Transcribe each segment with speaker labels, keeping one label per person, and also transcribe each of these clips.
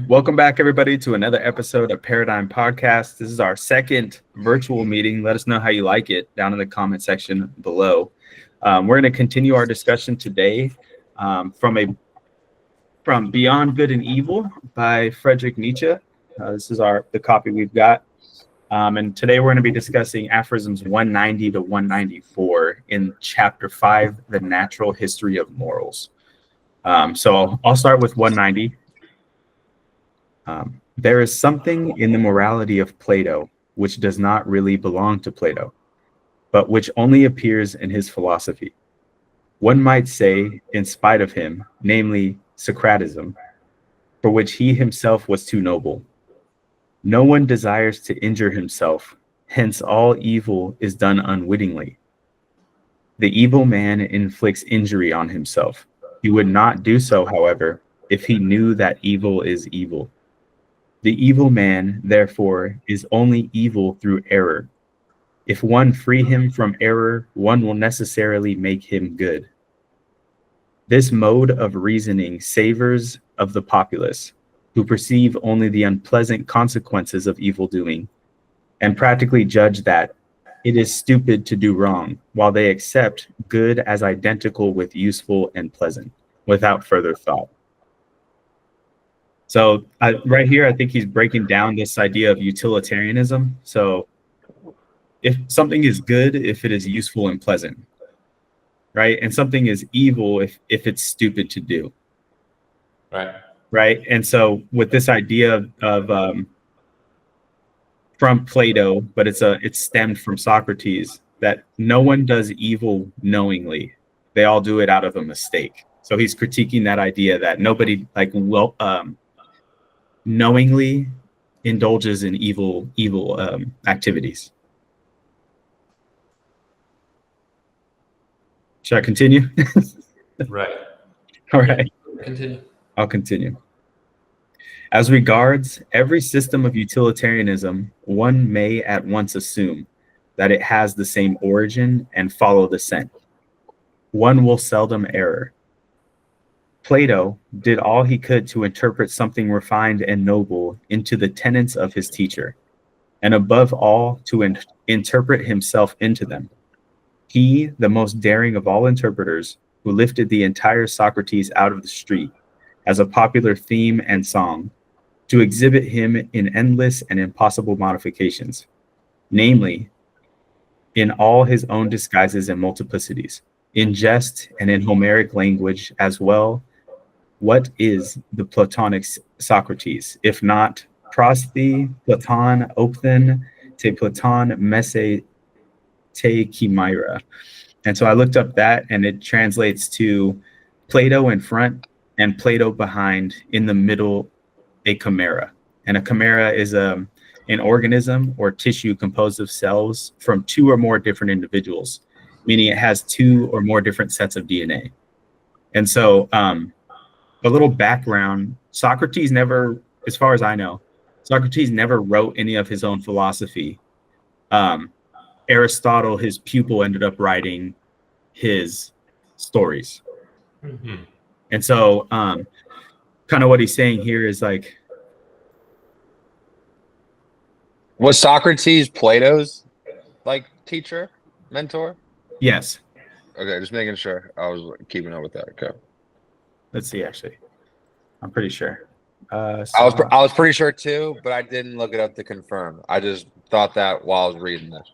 Speaker 1: Welcome back, everybody, to another episode of Paradyme Podcast. This is our second virtual meeting. Let us know how you like it down in the comment section below. We're going to continue our discussion today from Beyond Good and Evil by Friedrich Nietzsche. This is the copy we've got. And today we're going to be discussing aphorisms 190 to 194 in Chapter 5, The Natural History of Morals. So I'll start with 190. There is something in the morality of Plato which does not really belong to Plato, but which only appears in his philosophy. One might say, in spite of him, namely Socratism, for which he himself was too noble. No one desires to injure himself, hence all evil is done unwittingly. The evil man inflicts injury on himself. He would not do so, however, if he knew that evil is evil. The evil man, therefore, is only evil through error. If one free him from error, one will necessarily make him good. This mode of reasoning savors of the populace, who perceive only the unpleasant consequences of evil doing, and practically judge that it is stupid to do wrong, while they accept good as identical with useful and pleasant, without further thought. So right here, I think he's breaking down this idea of utilitarianism. So if something is good, if it is useful and pleasant, right? And something is evil if it's stupid to do. Right. And so with this idea of from Plato, but it's stemmed from Socrates, that no one does evil knowingly. They all do it out of a mistake. So he's critiquing that idea that nobody knowingly indulges in evil activities. Should I continue?
Speaker 2: Right.
Speaker 1: All right.
Speaker 2: Continue.
Speaker 1: I'll continue. As regards every system of utilitarianism, one may at once assume that it has the same origin and follow the scent. One will seldom err. Plato did all he could to interpret something refined and noble into the tenets of his teacher, and above all, to interpret himself into them. He, the most daring of all interpreters, who lifted the entire Socrates out of the street as a popular theme and song, to exhibit him in endless and impossible modifications, namely, in all his own disguises and multiplicities, in jest and in Homeric language as well. What is the Platonic Socrates, if not prosthi, Platon, opthen, te Platon, messe, te chimera? And so I looked up that, and it translates to Plato in front and Plato behind, in the middle, a chimera. And a chimera is an organism or tissue composed of cells from two or more different individuals, meaning it has two or more different sets of DNA. And so a little background, Socrates never, as far as I know, Socrates never wrote any of his own philosophy. Aristotle, his pupil, ended up writing his stories. Mm-hmm. And so kind of what he's saying here is like,
Speaker 3: was Socrates Plato's teacher, mentor?
Speaker 1: Yes.
Speaker 3: Okay, just making sure I was keeping up with that. Okay.
Speaker 1: Let's see, actually. I'm pretty sure.
Speaker 3: I was pretty sure too, but I didn't look it up to confirm. I just thought that while I was reading this.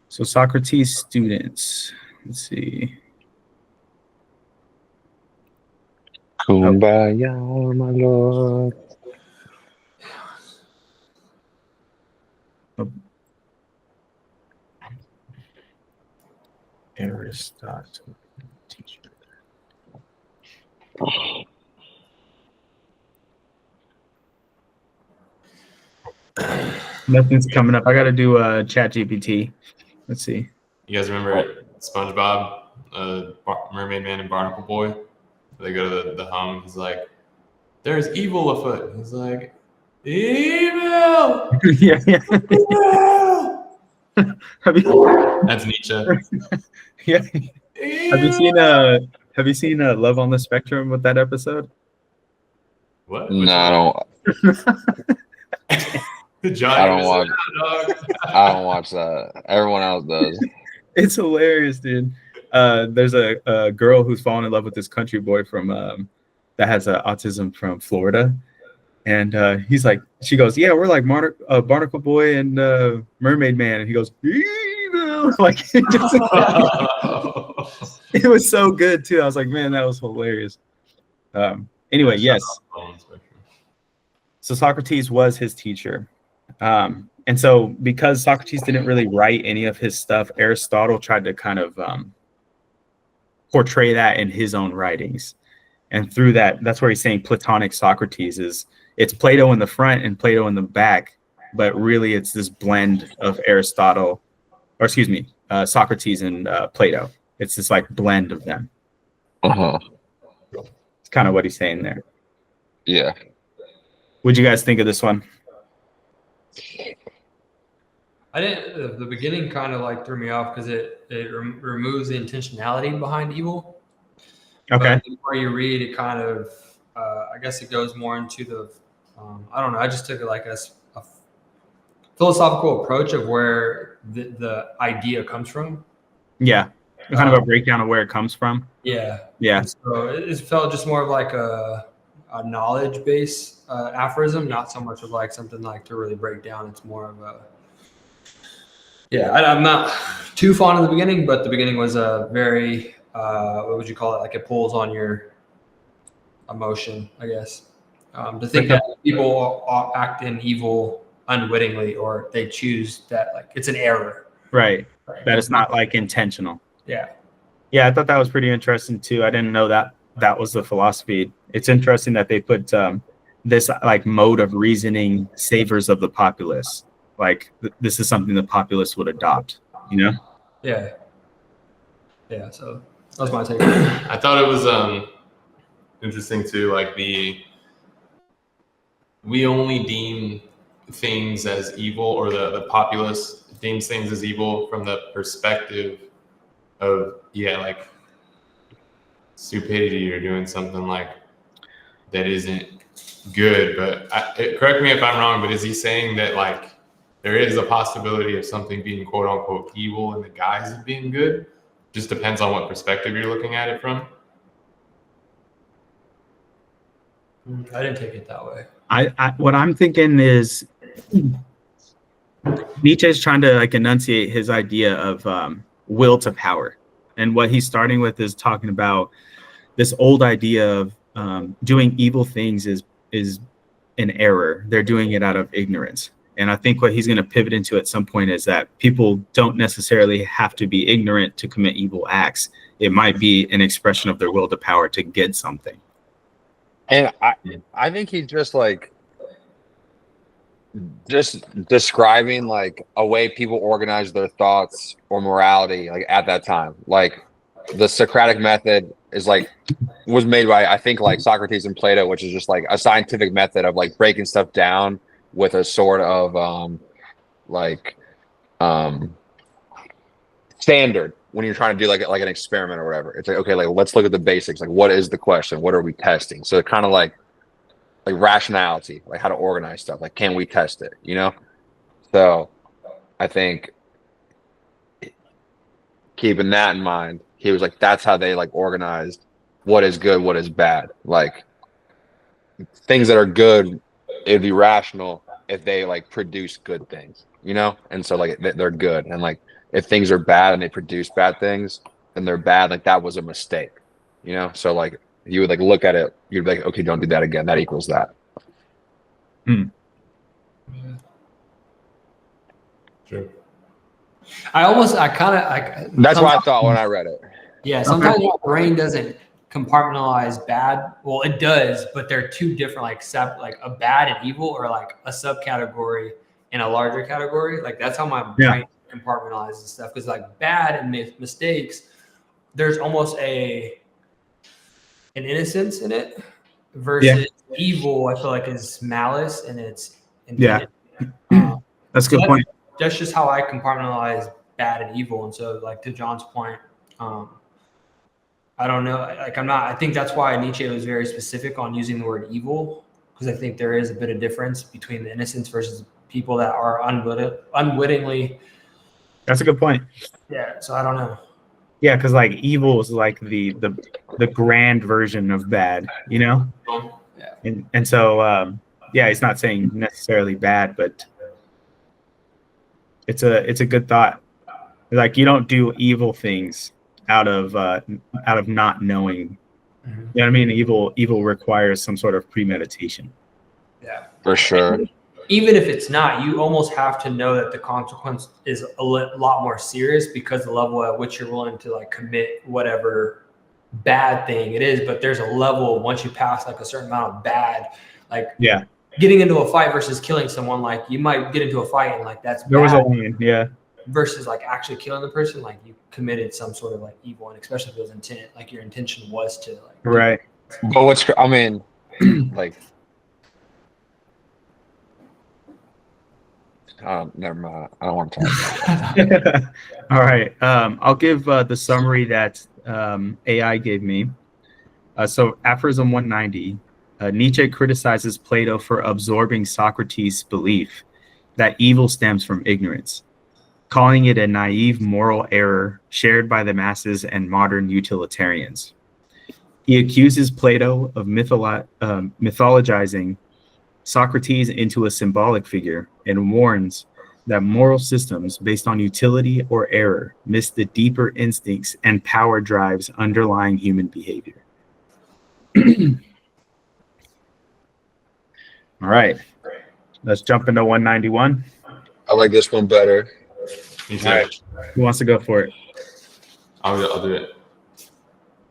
Speaker 1: So Socrates students, let's see.
Speaker 3: Kumbaya, my lord.
Speaker 1: Aristotle teacher. Nothing's coming up. I got to do Chat GPT. Let's see.
Speaker 2: You guys remember SpongeBob, Mermaid Man and Barnacle Boy? They go to the hum. He's like, "There's evil afoot." He's like, "Evil."
Speaker 1: Yeah.
Speaker 2: Evil.
Speaker 1: Have you,
Speaker 2: That's Nietzsche.
Speaker 1: yeah. Have you seen Love on the Spectrum with that episode?
Speaker 2: What?
Speaker 3: No, I don't.
Speaker 2: Johnny
Speaker 3: I don't
Speaker 2: was
Speaker 3: watch.
Speaker 2: dog.
Speaker 3: I don't watch that. Everyone else does.
Speaker 1: It's hilarious, dude. There's a girl who's fallen in love with this country boy from that has autism from Florida, and he's like, she goes, yeah, we're like Barnacle Boy and Mermaid Man, and he goes, evil, like it was so good too. I was like, man, that was hilarious. Anyway, yes. So Socrates was his teacher. And so because Socrates didn't really write any of his stuff, Aristotle tried to kind of portray that in his own writings. And through that, that's where he's saying Platonic Socrates is, it's Plato in the front and Plato in the back, but really it's this blend of Aristotle, or excuse me, Socrates and Plato. It's this like blend of them.
Speaker 3: Uh-huh.
Speaker 1: It's kind of what he's saying there.
Speaker 3: Yeah.
Speaker 1: What'd you guys think of this one?
Speaker 4: I didn't. The beginning kind of like threw me off because it removes the intentionality behind evil.
Speaker 1: Okay.
Speaker 4: But the more you read, it kind of, I guess it goes more into the, I don't know. I just took it like a philosophical approach of where the idea comes from.
Speaker 1: Yeah. Kind of a breakdown of where it comes from.
Speaker 4: Yeah.
Speaker 1: Yeah.
Speaker 4: And so it felt just more of like a knowledge base aphorism, not so much of like something like to really break down. It's more of a, yeah, I'm not too fond of the beginning, but the beginning was a very, what would you call it? Like it pulls on your emotion, I guess. To think that people act in evil unwittingly, or they choose that, like it's an error.
Speaker 1: Right. That it's not like intentional.
Speaker 4: Yeah.
Speaker 1: Yeah, I thought that was pretty interesting too. I didn't know that was the philosophy. It's interesting that they put this like mode of reasoning savors of the populace. Like this is something the populace would adopt, you know?
Speaker 4: Yeah. Yeah. So that was my take.
Speaker 2: I thought it was interesting too, like we only deem things as evil, or the populace deems things as evil from the perspective of, yeah, like stupidity or doing something like that isn't good. But correct me if I'm wrong, but is he saying that like there is a possibility of something being quote unquote evil in the guise of being good? Just depends on what perspective you're looking at it from.
Speaker 4: I didn't take it that way.
Speaker 1: I what I'm thinking is Nietzsche is trying to like enunciate his idea of will to power, and what he's starting with is talking about this old idea of doing evil things is an error. They're doing it out of ignorance. And I think what he's going to pivot into at some point is that people don't necessarily have to be ignorant to commit evil acts. It might be an expression of their will to power to get something.
Speaker 3: And I think he's just describing like a way people organize their thoughts or morality like at that time. Like the Socratic method was made by, I think, like Socrates and Plato, which is just like a scientific method of like breaking stuff down with a sort of standard when you're trying to do like an experiment or whatever. It's like, okay, like let's look at the basics. Like, what is the question? What are we testing? So it kind of like rationality, like how to organize stuff. Like, can we test it? You know? So I think keeping that in mind, he was like, that's how they like organized what is good, what is bad. Like things that are good, it'd be rational if they like produce good things, you know? And so like they're good. And like if things are bad and they produce bad things, then they're bad. Like that was a mistake, you know? So like you would like look at it, you'd be like, okay, don't do that again. That equals that.
Speaker 2: True.
Speaker 3: That's what I thought when I read it.
Speaker 4: Yeah, sometimes my brain doesn't compartmentalize bad. Well, it does, but they're two different, like a bad and evil, or like a subcategory in a larger category. Like that's how my brain compartmentalizes stuff. Because like bad and mistakes, there's almost an innocence in it, versus evil. I feel like is malice and it's intended.
Speaker 1: That's a good point.
Speaker 4: That's just how I compartmentalize bad and evil. And so, like, to John's point, I don't know. Like, I think that's why Nietzsche was very specific on using the word evil, because I think there is a bit of difference between the innocents versus people that are unwittingly.
Speaker 1: That's a good point.
Speaker 4: Yeah. So I don't know.
Speaker 1: Yeah, because like evil is like the grand version of bad, you know?
Speaker 4: Yeah.
Speaker 1: And so yeah, he's not saying necessarily bad, but it's a good thought. Like, you don't do evil things out of not knowing.
Speaker 4: Mhm.
Speaker 1: You know what I mean? Evil requires some sort of premeditation.
Speaker 4: Yeah.
Speaker 3: For sure.
Speaker 4: Even if it's not, you almost have to know that the consequence is a lot more serious, because the level at which you're willing to like commit whatever bad thing it is. But there's a level once you pass like a certain amount of bad, like
Speaker 1: Yeah,
Speaker 4: getting into a fight versus killing someone. Like, you might get into a fight and like that's
Speaker 1: there was a
Speaker 4: bad,
Speaker 1: line. Yeah,
Speaker 4: versus like actually killing the person. Like, you committed some sort of like evil, and especially if it was intent, like your intention was to like.
Speaker 1: right.
Speaker 3: But I mean, like, never mind. I don't want to talk about that.
Speaker 1: All right. I'll give the summary that AI gave me. So, aphorism 190. Nietzsche criticizes Plato for absorbing Socrates' belief that evil stems from ignorance, calling it a naive moral error shared by the masses and modern utilitarians. He accuses Plato of mythologizing Socrates into a symbolic figure, and warns that moral systems based on utility or error miss the deeper instincts and power drives underlying human behavior. All right, let's jump into 191.
Speaker 3: I like this one better.
Speaker 2: Me too.
Speaker 1: All right. Who wants to go for it?
Speaker 2: I'll do it.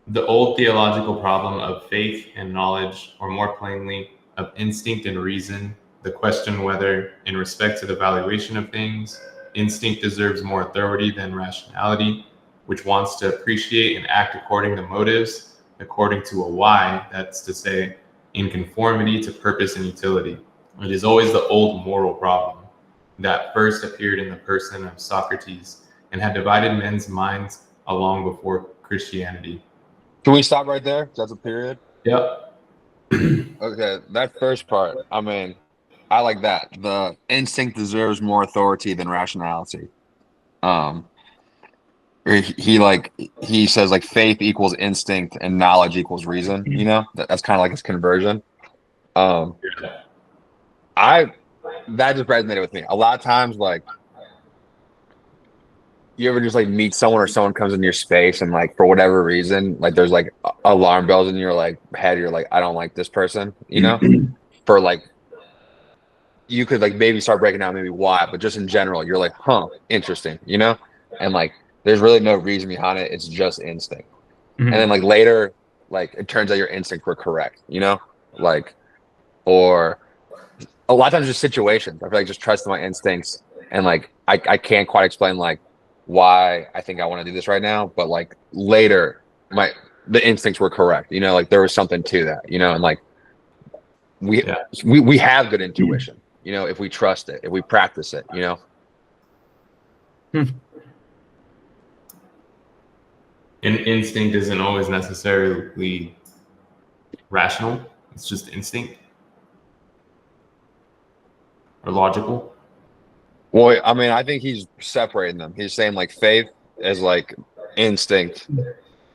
Speaker 2: The old theological problem of faith and knowledge, or more plainly, of instinct and reason, the question whether, in respect to the valuation of things, instinct deserves more authority than rationality, which wants to appreciate and act according to motives, according to a why, that's to say, in conformity to purpose and utility. It is always the old moral problem that first appeared in the person of Socrates and had divided men's minds long before Christianity.
Speaker 3: Can we stop right there? That's a period.
Speaker 2: Yep.
Speaker 3: Okay, that first part. I mean, I like that. The instinct deserves more authority than rationality. He says like faith equals instinct and knowledge equals reason. You know, that's kind of like his conversion. That just resonated with me. A lot of times, like, you ever just like meet someone or someone comes into your space and like for whatever reason, like there's like alarm bells in your like head. You're like, I don't like this person, you know, for like, you could like maybe start breaking down maybe why, but just in general, you're like, huh, interesting, you know? And like, there's really no reason behind it. It's just instinct.
Speaker 1: Mhm.
Speaker 3: And then like later, like it turns out your instincts were correct, you know? Like, or a lot of times just situations. I feel like just trusting my instincts, and like, I can't quite explain like why I think I want to do this right now, but like later the instincts were correct, you know, like there was something to that, you know, and like we have good intuition, you know, if we trust it, if we practice it, you know.
Speaker 2: And instinct isn't always necessarily rational. It's just instinct or logical.
Speaker 3: Well, I mean, I think he's separating them. He's saying like faith is like instinct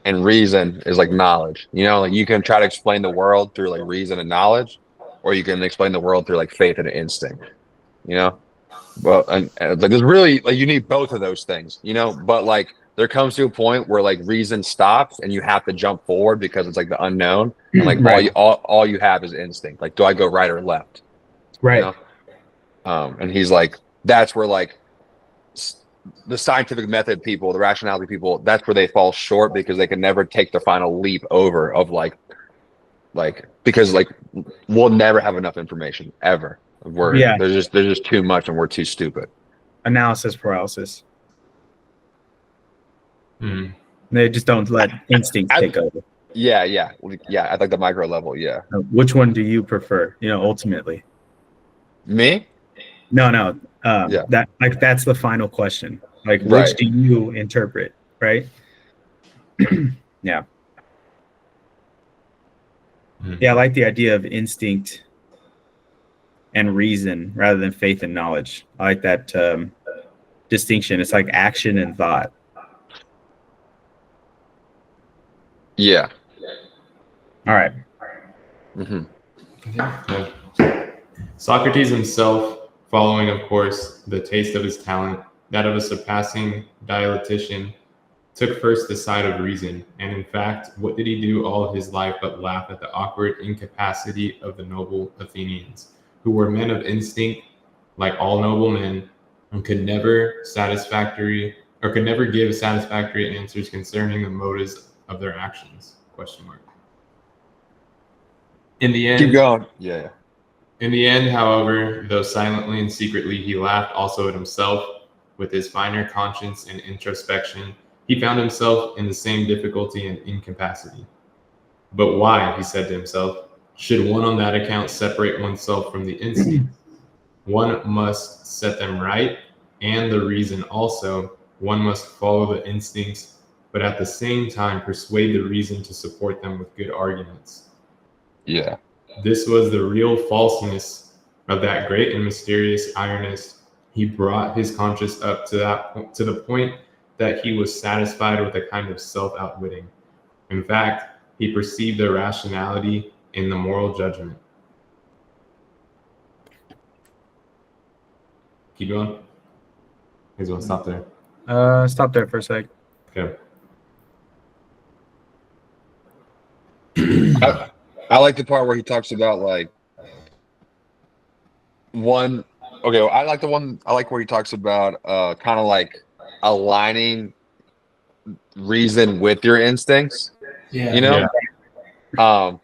Speaker 3: and reason is like knowledge. You know, like you can try to explain the world through like reason and knowledge, or you can explain the world through like faith and instinct, you know? Well, and like there's really like you need both of those things, you know, but like there comes to a point where like reason stops and you have to jump forward because it's like the unknown, and like
Speaker 1: Right.
Speaker 3: all you have is instinct. Like, do I go right or left?
Speaker 1: Right.
Speaker 3: You know? And he's like, that's where like the scientific method people, the rationality people, that's where they fall short, because they can never take the final leap over of like because like we'll never have enough information ever. There's just too much and we're too stupid.
Speaker 1: Analysis paralysis.
Speaker 2: Mm.
Speaker 1: They just don't let instinct take over.
Speaker 3: Yeah, at like the micro level. Yeah.
Speaker 1: Which one do you prefer? You know, ultimately.
Speaker 3: Me?
Speaker 1: No.
Speaker 3: Yeah.
Speaker 1: That's the final question. Like, which
Speaker 3: Right.
Speaker 1: do you interpret, right? Yeah. Yeah, I like the idea of instinct and reason rather than faith and knowledge. I like that distinction. It's like action and thought.
Speaker 3: Yeah.
Speaker 1: All right.
Speaker 3: Hmm.
Speaker 2: Yeah. Socrates himself, following, of course, the taste of his talent, that of a surpassing dialectician, took first the side of reason. And in fact, what did he do all his life but laugh at the awkward incapacity of the noble Athenians, who were men of instinct, like all noble men, and could never give satisfactory answers concerning the motives of their actions? Question mark. In the
Speaker 3: Keep
Speaker 2: end,
Speaker 3: going. Yeah.
Speaker 2: In the end, however, though silently and secretly, he laughed also at himself. With his finer conscience and introspection, he found himself in the same difficulty and incapacity. But why, he said to himself, should one on that account separate oneself from the instinct? One must set them right, and the reason also. One must follow the instincts, but at the same time persuade the reason to support them with good arguments.
Speaker 3: Yeah.
Speaker 2: This was the real falseness of that great and mysterious ironist. He brought his conscience up to the point that he was satisfied with a kind of self-outwitting. In fact, he perceived the rationality in the moral judgment. Keep going. He's going to stop there.
Speaker 1: Stop there for a sec.
Speaker 2: Okay.
Speaker 3: I like the part where he talks about like one. Okay, I like the one. I like where he talks about kind of like aligning reason with your instincts.
Speaker 4: Yeah.
Speaker 3: You know,
Speaker 2: Yeah.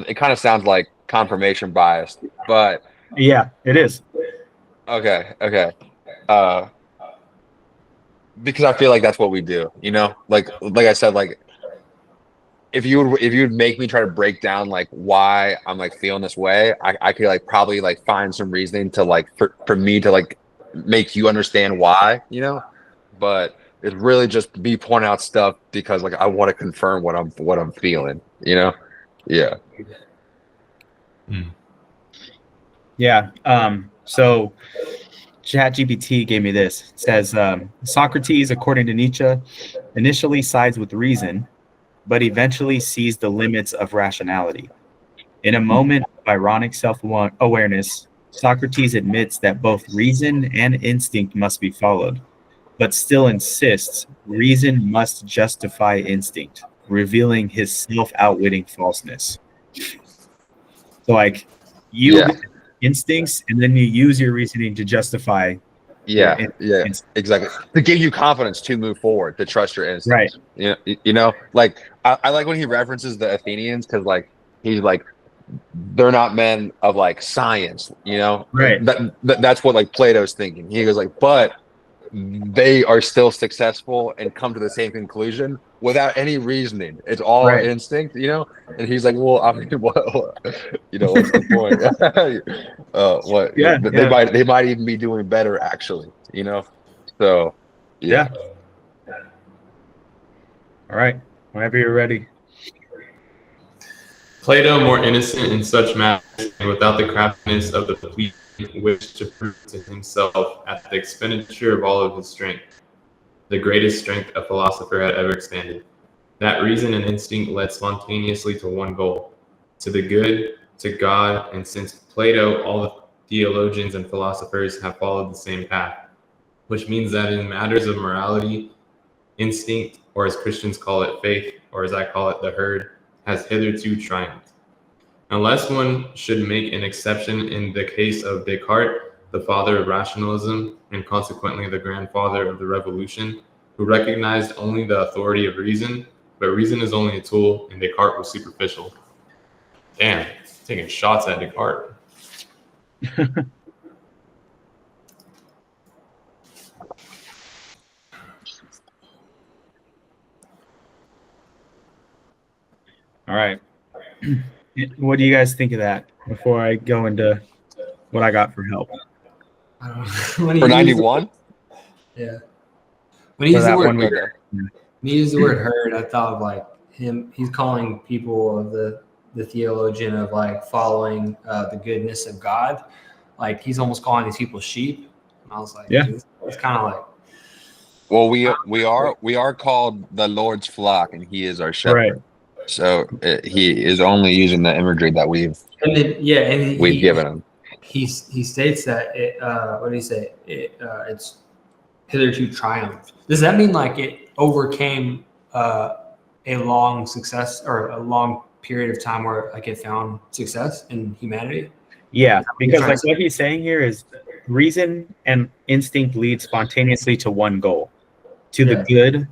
Speaker 3: it kind of sounds like confirmation bias, but
Speaker 1: Yeah, it is.
Speaker 3: okay. Because I feel like that's what we do. You know, like I said, like if you would make me try to break down like why I'm like feeling this way, I could like probably like find some reasoning to like for me to like make you understand why, you know. But it's really just me pointing out stuff because like I want to confirm what I'm feeling, you know. Yeah.
Speaker 1: Yeah. So ChatGPT gave me this. It says Socrates, according to Nietzsche, initially sides with reason, but eventually sees the limits of rationality. In a moment of ironic self-awareness, Socrates admits that both reason and instinct must be followed, but still insists reason must justify instinct, revealing his self-outwitting falseness. So, like, you
Speaker 3: Yeah.
Speaker 1: instincts, and then you use your reasoning to justify.
Speaker 3: Yeah,
Speaker 1: your
Speaker 3: exactly. To give you confidence to move forward, to trust your instincts.
Speaker 1: Right.
Speaker 3: You know, like I like when he references the Athenians because like he's like they're not men of like science. You know,
Speaker 1: Right.
Speaker 3: That's what like Plato's thinking. He goes like, but they are still successful and come to the same conclusion without any reasoning. It's all
Speaker 1: Right.
Speaker 3: instinct, you know. And he's like, well, I mean, what you know, what's the point? What?
Speaker 1: Yeah,
Speaker 3: They might even be doing better, actually, you know. So, yeah.
Speaker 1: All right. Whenever you're ready.
Speaker 2: Plato, more innocent in such matters and without the craftiness of the plebeian, wished to prove to himself at the expenditure of all of his strength, the greatest strength a philosopher had ever expended, that reason and instinct led spontaneously to one goal, to the good, to God, and since Plato, all the theologians and philosophers have followed the same path, which means that in matters of morality, instinct, or as Christians call it, faith, or as I call it, the herd, has hitherto triumphed. Unless one should make an exception in the case of Descartes, the father of rationalism, and consequently the grandfather of the revolution, who recognized only the authority of reason, but reason is only a tool, and Descartes was superficial. Damn, taking shots at Descartes.
Speaker 1: All right. What do you guys think of that before I go into what I got for help?
Speaker 4: I don't know.
Speaker 3: For 91.
Speaker 4: Yeah. When he
Speaker 1: for
Speaker 4: used the
Speaker 1: that
Speaker 4: word
Speaker 1: one week.
Speaker 4: herd, when he used the word herd, I thought of like him. He's calling people of the theologian of like following the goodness of God. Like he's almost calling these people sheep. And I was like,
Speaker 1: Yeah.
Speaker 4: dude, it's kind of like.
Speaker 3: Well, we are called the Lord's flock, and He is our shepherd.
Speaker 1: Right.
Speaker 3: So He is only using the imagery that we've
Speaker 4: And
Speaker 3: we've given Him.
Speaker 4: he states that it. What did he say? It's hitherto triumphed. Does that mean like it overcame a long success or a long period of time where like it found success in humanity?
Speaker 1: Yeah, because like what he's saying here is reason and instinct lead spontaneously to one goal, to the good,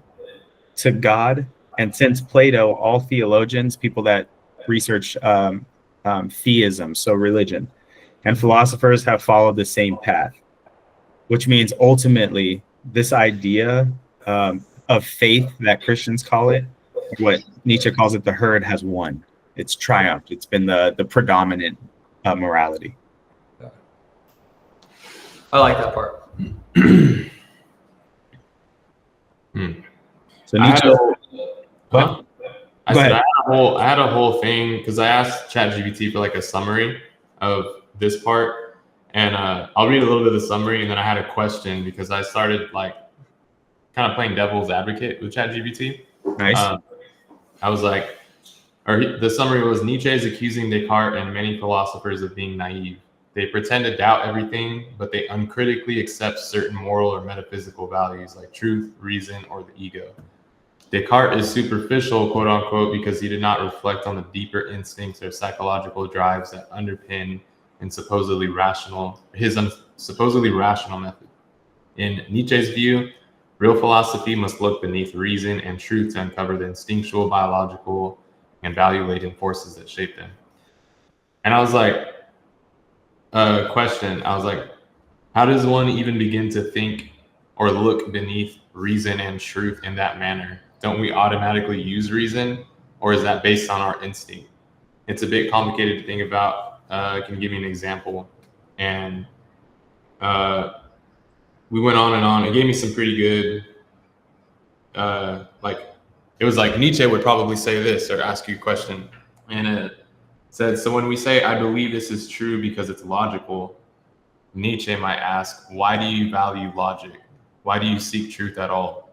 Speaker 1: to God. And since Plato, all theologians, people that research theism, so religion, and philosophers have followed the same path, which means ultimately this idea of faith that Christians call it, what Nietzsche calls it, the herd has won. It's triumphed. It's been the predominant morality.
Speaker 4: I like that part.
Speaker 1: So Nietzsche.
Speaker 2: I had a whole thing because I asked ChatGPT for like a summary of this part, and I'll read a little bit of the summary, and then I had a question because I started like kind of playing devil's advocate with ChatGPT.
Speaker 1: Nice.
Speaker 2: I was like, the summary was Nietzsche is accusing Descartes and many philosophers of being naive. They pretend to doubt everything, but they uncritically accept certain moral or metaphysical values like truth, reason, or the ego. Descartes is superficial, quote unquote, because he did not reflect on the deeper instincts or psychological drives that underpin his supposedly rational method. In Nietzsche's view, real philosophy must look beneath reason and truth to uncover the instinctual, biological, and value-laden forces that shape them. And I was like, question. I was like, how does one even begin to think or look beneath reason and truth in that manner? Don't we automatically use reason, or is that based on our instinct? It's a bit complicated to think about. I can give you an example. And we went on and on. It gave me some pretty good, it was like Nietzsche would probably say this or ask you a question. And it said, so when we say, I believe this is true because it's logical, Nietzsche might ask, why do you value logic? Why do you seek truth at all?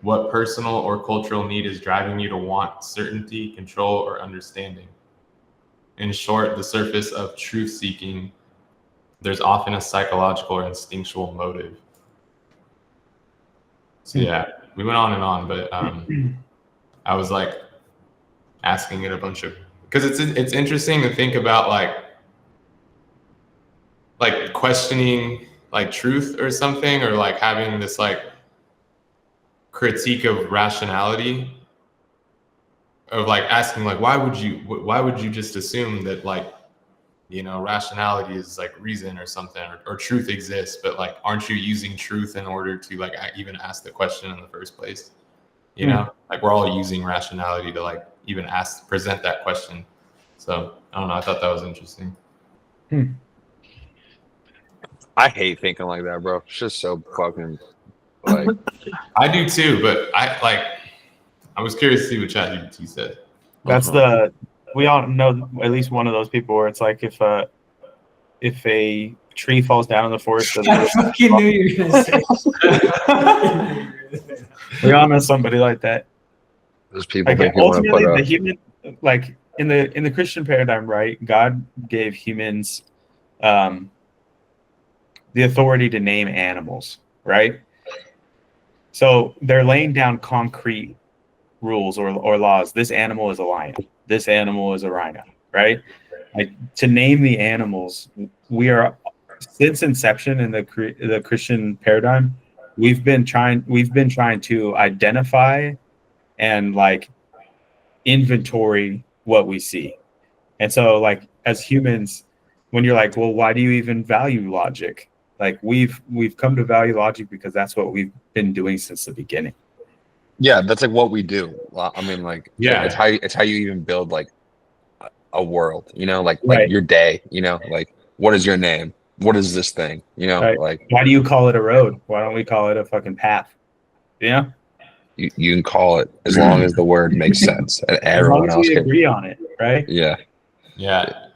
Speaker 2: What personal or cultural need is driving you to want certainty, control, or understanding? In short, the surface of truth seeking, there's often a psychological or instinctual motive. So yeah, we went on and on, but I was like asking it a bunch of, because it's interesting to think about like questioning like truth or something, or like having this like critique of rationality, of like asking like why would you just assume that like, you know, rationality is like reason or something, or truth exists, but like aren't you using truth in order to like even ask the question in the first place? You know, like we're all using rationality to like even present that question. So I don't know, I thought that was interesting.
Speaker 3: I hate thinking like that, bro. It's just so fucking like.
Speaker 2: I do too, but I was curious to see what ChatGPT said.
Speaker 1: That's we all know at least one of those people where it's like if a tree falls down in the forest,
Speaker 4: I fucking knew you were gonna say that.
Speaker 1: We all know somebody like that.
Speaker 3: Those people
Speaker 1: Like
Speaker 3: think you want to put
Speaker 1: ultimately,
Speaker 3: up.
Speaker 1: the human, like in the Christian paradigm, right? God gave humans the authority to name animals, right? So they're laying down concrete rules or laws. This animal is a lion. This animal is a rhino, right? Like to name the animals, we are since inception in the Christian paradigm, we've been trying to identify and like inventory what we see. And so like as humans, when you're like, well, why do you even value logic? Like we've come to value logic because that's what we've been doing since the beginning.
Speaker 3: Yeah, that's like what we do. Well, I mean, like,
Speaker 2: Yeah,
Speaker 3: it's how you even build like a world. You know, like
Speaker 1: Right.
Speaker 3: your day. You know, like what is your name? What is this thing? You know,
Speaker 1: Right.
Speaker 3: like
Speaker 1: Why do you call it a road? Why don't we call it a fucking path? Yeah.
Speaker 3: You can call it as long as the word makes sense and
Speaker 1: As long
Speaker 3: everyone
Speaker 1: as
Speaker 3: else
Speaker 1: we
Speaker 3: can.
Speaker 1: agree on it, right?
Speaker 3: Yeah.
Speaker 2: Yeah.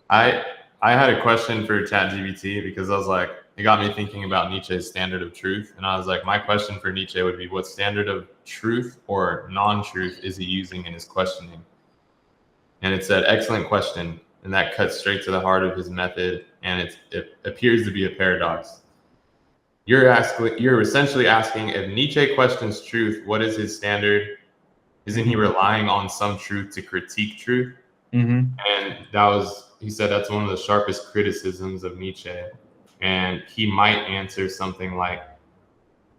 Speaker 2: I had a question for ChatGPT because I was like, it got me thinking about Nietzsche's standard of truth. And I was like, my question for Nietzsche would be, what standard of truth or non-truth is he using in his questioning? And it said, excellent question. And that cuts straight to the heart of his method. And it appears to be a paradox. You're essentially asking, if Nietzsche questions truth, what is his standard? Isn't he relying on some truth to critique truth?
Speaker 1: Mm-hmm.
Speaker 2: And he said that's one of the sharpest criticisms of Nietzsche. And he might answer something like,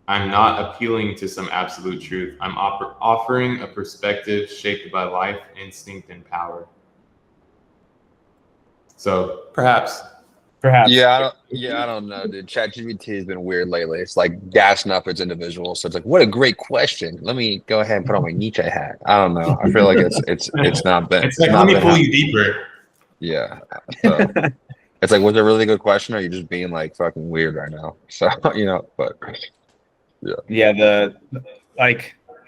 Speaker 2: I'm not appealing to some absolute truth. I'm offering a perspective shaped by life, instinct, and power. So perhaps.
Speaker 3: Yeah, I don't know, dude. ChatGPT has been weird lately. It's like gassing up its individuals. So it's like, what a great question. Let me go ahead and put on my Nietzsche hat. I don't know. I feel like it's not been.
Speaker 2: It's like, let me pull you deeper.
Speaker 3: Yeah. So it's like, was it a really good question, or are you just being like fucking weird right now? So but
Speaker 1: Yeah,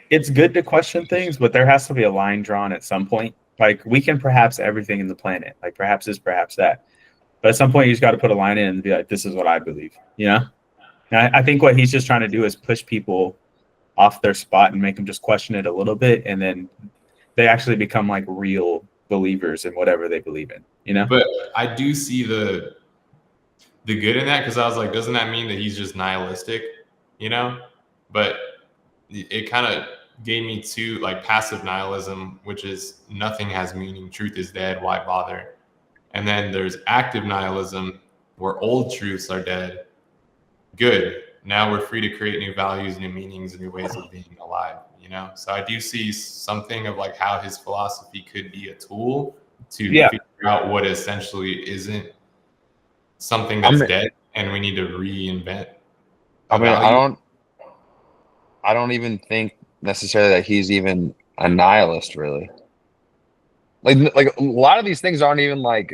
Speaker 1: it's good to question things, but there has to be a line drawn at some point. Like, we can perhaps everything in the planet, like perhaps this, perhaps that. But at some point, you just got to put a line in and be like, this is what I believe, And I think what he's just trying to do is push people off their spot and make them just question it a little bit. And then they actually become like real believers in whatever they believe in,
Speaker 2: But I do see the good in that, because I was like, doesn't that mean that he's just nihilistic, But it kind of gave me to like passive nihilism, which is nothing has meaning, truth is dead, why bother? And then there's active nihilism, where old truths are dead. Good. Now we're free to create new values, new meanings, new ways of being alive, So I do see something of like how his philosophy could be a tool to figure out what essentially isn't something that's dead, and we need to reinvent.
Speaker 3: I don't even think necessarily that he's even a nihilist, really. Like a lot of these things aren't even like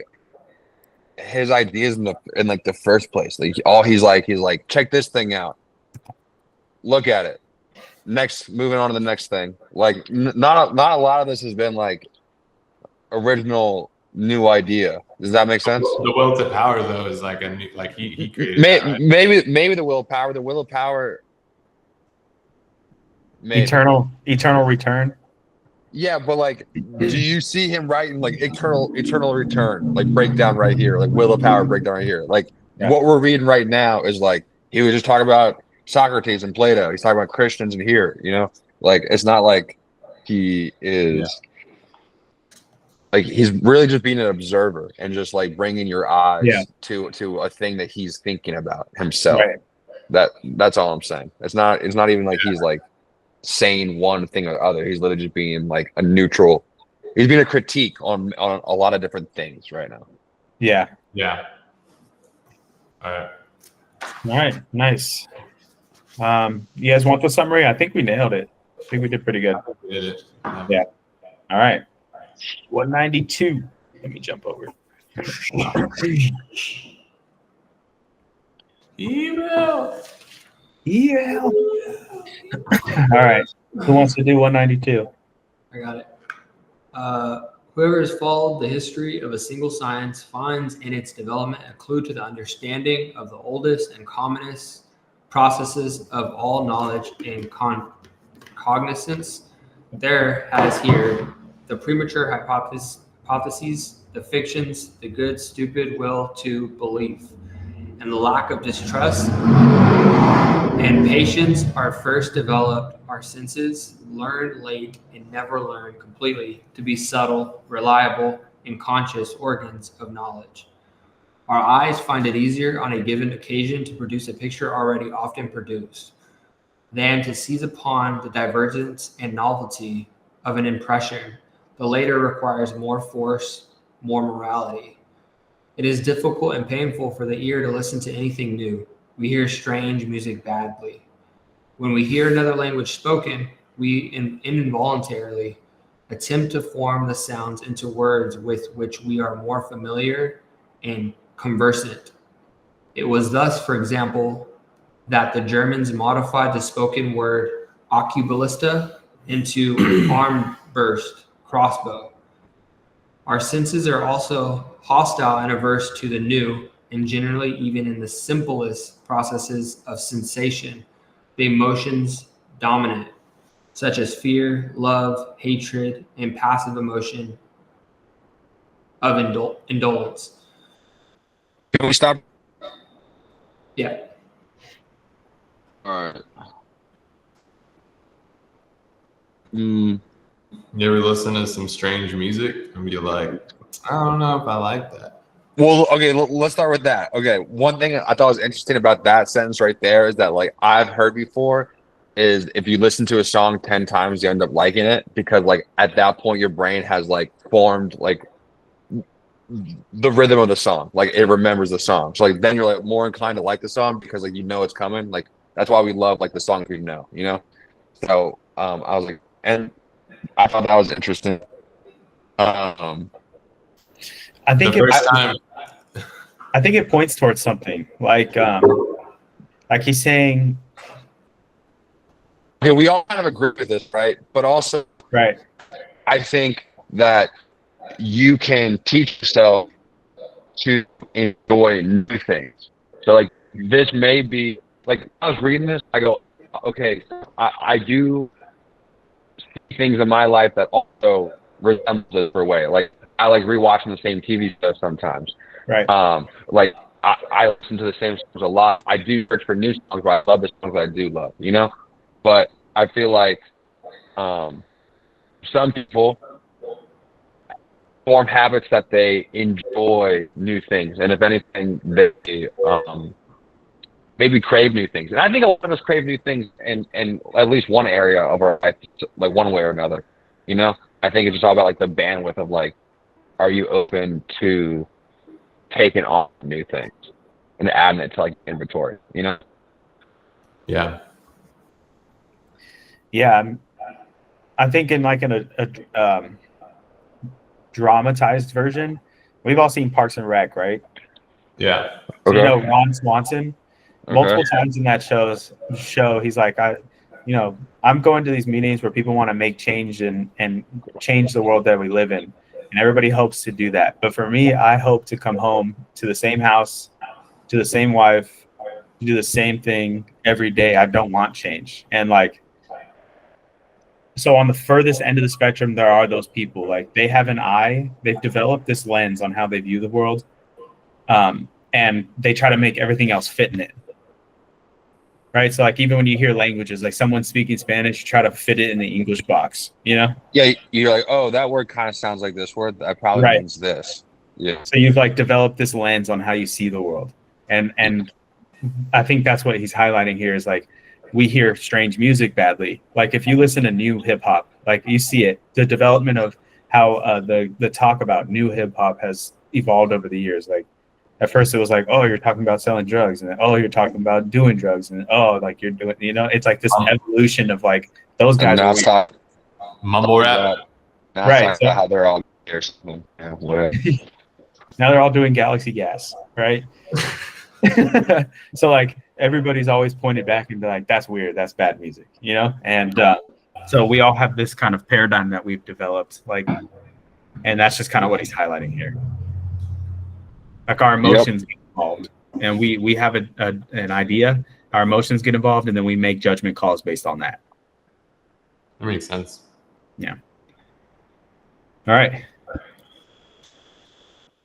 Speaker 3: his ideas in like the first place. Like he's like, check this thing out, look at it. Next, moving on to the next thing. Like not a lot of this has been like original new idea. Does that make sense?
Speaker 2: The will to power, though, is like a new, like he created that, right?
Speaker 3: Maybe the will of power. Maybe.
Speaker 1: Eternal return.
Speaker 3: Yeah, but like, do you see him writing like eternal return, like breakdown right here, like will of power breakdown right here? Like what we're reading right now is like he was just talking about Socrates and Plato. He's talking about Christians in here, Like it's not like he is like he's really just being an observer and just like bringing your eyes to a thing that he's thinking about himself. Right. That's all I'm saying. It's not even like he's like saying one thing or other. He's literally just being like a neutral. He's being a critique on a lot of different things right now.
Speaker 1: Yeah.
Speaker 2: All
Speaker 1: right. Nice. You guys want the summary? I think we nailed it. I think we did pretty good.
Speaker 2: We did it.
Speaker 1: Yeah. All right. 192. Let me jump over.
Speaker 2: Email.
Speaker 1: All right. Who wants to do 192?
Speaker 4: I got it. Whoever has followed the history of a single science finds in its development a clue to the understanding of the oldest and commonest processes of all knowledge and cognizance. There has here the premature hypotheses, the fictions, the good, stupid will to belief, and the lack of distrust and patience are first developed. Our senses learn late and never learn completely to be subtle, reliable, and conscious organs of knowledge. Our eyes find it easier on a given occasion to produce a picture already often produced than to seize upon the divergence and novelty of an impression. The later requires more force, more morality. It is difficult and painful for the ear to listen to anything new. We hear strange music badly. When we hear another language spoken, we involuntarily attempt to form the sounds into words with which we are more familiar and conversant. It was thus, for example, that the Germans modified the spoken word ocubalista into arm burst crossbow. Our senses are also hostile and averse to the new, and generally, even in the simplest processes of sensation, the emotions dominant, such as fear, love, hatred, and passive emotion of indolence.
Speaker 3: Can we stop?
Speaker 4: Yeah.
Speaker 3: All right.
Speaker 2: You ever listen to some strange music and be like, I don't know if I like that?
Speaker 3: Well, okay, let's start with that. Okay, one thing I thought was interesting about that sentence right there is that, like, I've heard before is if you listen to a song 10 times, you end up liking it because, like, at that point, your brain has, like, formed, like, the rhythm of the song. Like, it remembers the song. So, like, then you're, like, more inclined to like the song because, like, you know it's coming. Like, that's why we love, like, the songs we know, you know? So, I was like, and I thought that was interesting.
Speaker 1: I think
Speaker 2: The first time.
Speaker 1: I think it points towards something like he's saying,
Speaker 3: okay, we all kind of agree with this, right? But also,
Speaker 1: right,
Speaker 3: I think that you can teach yourself to enjoy new things. So, like, this may be like I was reading this, I go, okay, I do see things in my life that also resemble this for a way. Like, I like rewatching the same TV show sometimes.
Speaker 1: right.
Speaker 3: Like I listen to the same songs a lot. I do search for new songs, but I love the songs that I do love, you know? But I feel like some people form habits that they enjoy new things, and if anything, they maybe crave new things. And I think a lot of us crave new things in at least one area of our life, like one way or another. You know, I think it's just all about like the bandwidth of like, are you open to taking on new things and adding it to like inventory? You know?
Speaker 2: Yeah.
Speaker 1: Yeah, I think in like a dramatized version, we've all seen Parks and Rec, right?
Speaker 2: Yeah.
Speaker 1: So,
Speaker 3: Okay.
Speaker 1: you know, Ron Swanson, multiple times in that show, he's like, I'm going to these meetings where people want to make change and change the world that we live in. And everybody hopes to do that. But for me, I hope to come home to the same house, to the same wife, to do the same thing every day. I don't want change. And like, so on the furthest end of the spectrum, there are those people like they have an eye, they've developed this lens on how they view the world. And they try to make everything else fit in it. Right. So like even when you hear languages, like someone speaking Spanish, you try to fit it in the English box, you know?
Speaker 3: Yeah, you're like, oh, that word kind of sounds like this word. That probably
Speaker 1: Right.
Speaker 3: means this. Yeah.
Speaker 1: So you've like developed this lens on how you see the world. And I think that's what he's highlighting here is like we hear strange music badly. Like if you listen to new hip hop, like you see it, the development of how the talk about new hip hop has evolved over the years. Like at first it was like, oh, you're talking about selling drugs, and then, oh, you're talking about doing drugs, and oh, like you're doing, you know, it's like this evolution of like those guys.
Speaker 3: And now it's
Speaker 2: mumble rap.
Speaker 3: Now
Speaker 1: Right,
Speaker 3: it's about how they're all or something. Yeah, whatever.
Speaker 1: Now they're all doing Galaxy Gas, right? So like everybody's always pointed back into like that's weird, that's bad music, you know. And so we all have this kind of paradigm that we've developed, like, and that's just kind of what he's highlighting here. Like our emotions get involved, and we have an idea. Our emotions get involved, and then we make judgment calls based on that.
Speaker 2: That makes sense.
Speaker 1: Yeah. All right.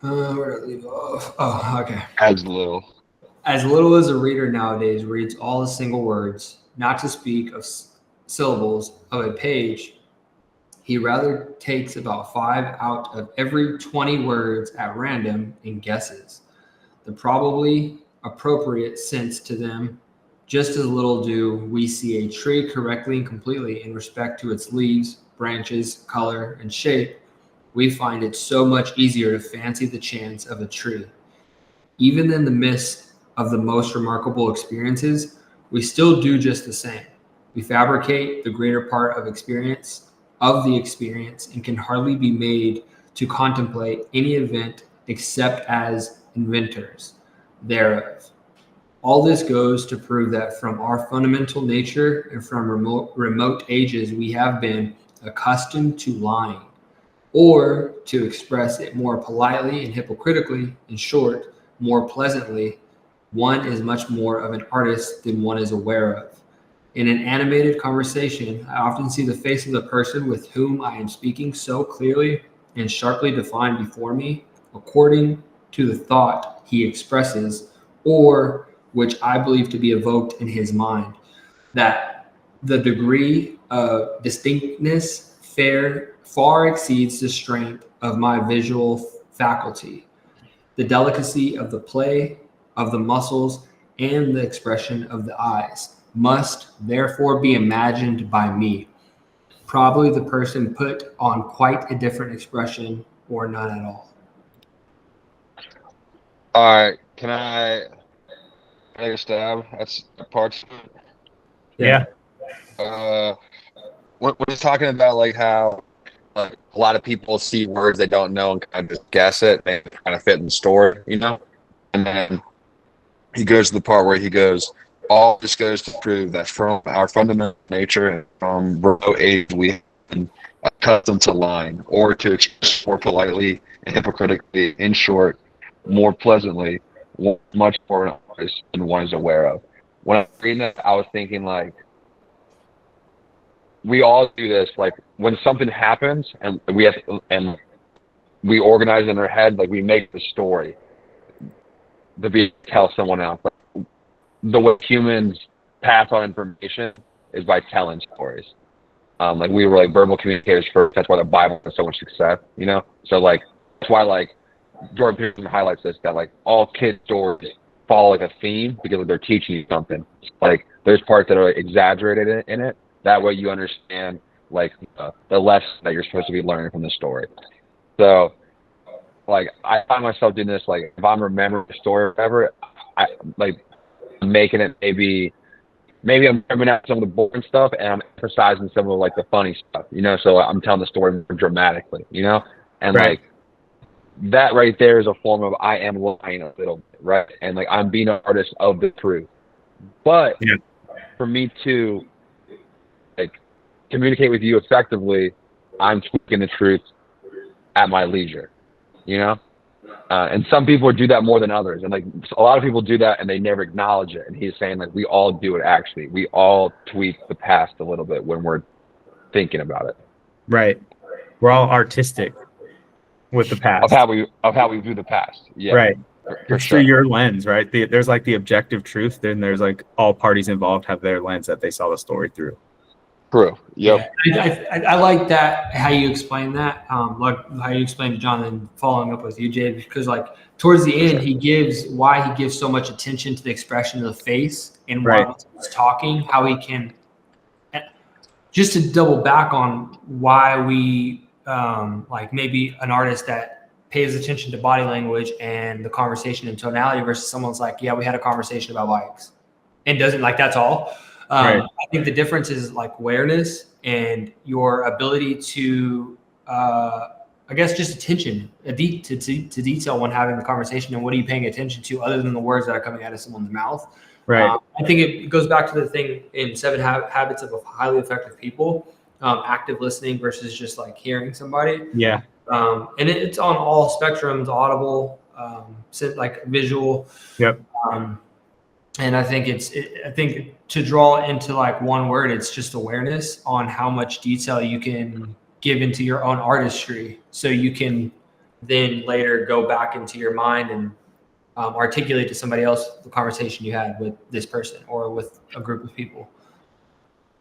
Speaker 4: Where did I leave off? Oh, okay.
Speaker 3: As little.
Speaker 4: As little as a reader nowadays reads all the single words, not to speak of syllables, of a page, he rather takes about 5 out of every 20 words at random and guesses the probably appropriate sense to them. Just as little do we see a tree correctly and completely in respect to its leaves, branches, color, and shape. We find it so much easier to fancy the chance of a tree. Even in the midst of the most remarkable experiences, we still do just the same. We fabricate the greater part of the experience and can hardly be made to contemplate any event except as inventors thereof. All this goes to prove that from our fundamental nature and from remote ages, we have been accustomed to lying, or to express it more politely and hypocritically, in short, more pleasantly, one is much more of an artist than one is aware of. In an animated conversation, I often see the face of the person with whom I am speaking so clearly and sharply defined before me, according to the thought he expresses, or which I believe to be evoked in his mind, that the degree of distinctness far exceeds the strength of my visual faculty. The delicacy of the play of the muscles and the expression of the eyes must therefore be imagined by me. Probably the person put on quite a different expression or none at all.
Speaker 3: All right, can I take a stab? That's parts.
Speaker 1: Yeah.
Speaker 3: When he's talking about like how a lot of people see words they don't know and kind of just guess it, they kind of fit in the story, you know? And then he goes to the part where he goes, all this goes to prove that from our fundamental nature and from remote age, we have been accustomed to lying, or to express more politely and hypocritically, in short, more pleasantly, much more than one is aware of. When I was reading that, I was thinking like, we all do this. Like when something happens, and we organize in our head, like we make the story to tell someone else. Like, the way humans pass on information is by telling stories. Like we were like verbal communicators first. That's why the Bible has so much success, you know. So like that's why like Jordan Peterson highlights this, that like all kid stories follow like a theme because they're teaching you something. Like there's parts that are exaggerated in it. That way you understand like the lesson that you're supposed to be learning from the story. So like I find myself doing this, like if I'm remembering a story or whatever, I like making it maybe I'm remembering out some of the boring stuff and I'm emphasizing some of like the funny stuff, you know, so I'm telling the story more dramatically, you know? And
Speaker 1: Right.
Speaker 3: like that right there is a form of I am lying a little bit, right? And like I'm being an artist of the truth. But
Speaker 1: Yeah.
Speaker 3: for me to like communicate with you effectively, I'm speaking the truth at my leisure, you know? And some people do that more than others. And like a lot of people do that and they never acknowledge it. And he's saying like we all do it actually. We all tweak the past a little bit when we're thinking about it.
Speaker 1: Right. We're all artistic with the past.
Speaker 3: Of how we view the past. Yeah.
Speaker 1: Right.
Speaker 3: For
Speaker 1: It's
Speaker 3: sure.
Speaker 1: through your lens, right? There's like the objective truth, then there's like all parties involved have their lens that they saw the story through.
Speaker 3: True. Yep.
Speaker 4: Yeah, I like that, how you explain that, like how you explained to John, and following up with you, Jay, because like towards the end, he gives so much attention to the expression of the face, and
Speaker 1: Right.
Speaker 4: while he's talking, how he can, just to double back on why we like maybe an artist that pays attention to body language and the conversation and tonality versus someone's like, yeah, we had a conversation about bikes, and doesn't like that's all.
Speaker 1: Right.
Speaker 4: I think the difference is like awareness and your ability to, I guess, just attention to detail when having the conversation, and what are you paying attention to other than the words that are coming out of someone's mouth.
Speaker 1: Right.
Speaker 4: I think it goes back to the thing in 7 Habits of Highly Effective People, active listening versus just like hearing somebody.
Speaker 1: Yeah.
Speaker 4: And it's on all spectrums, audible, like visual.
Speaker 1: Yep.
Speaker 4: And I think I think to draw into like one word, it's just awareness on how much detail you can give into your own artistry, so you can then later go back into your mind and articulate to somebody else the conversation you had with this person or with a group of people.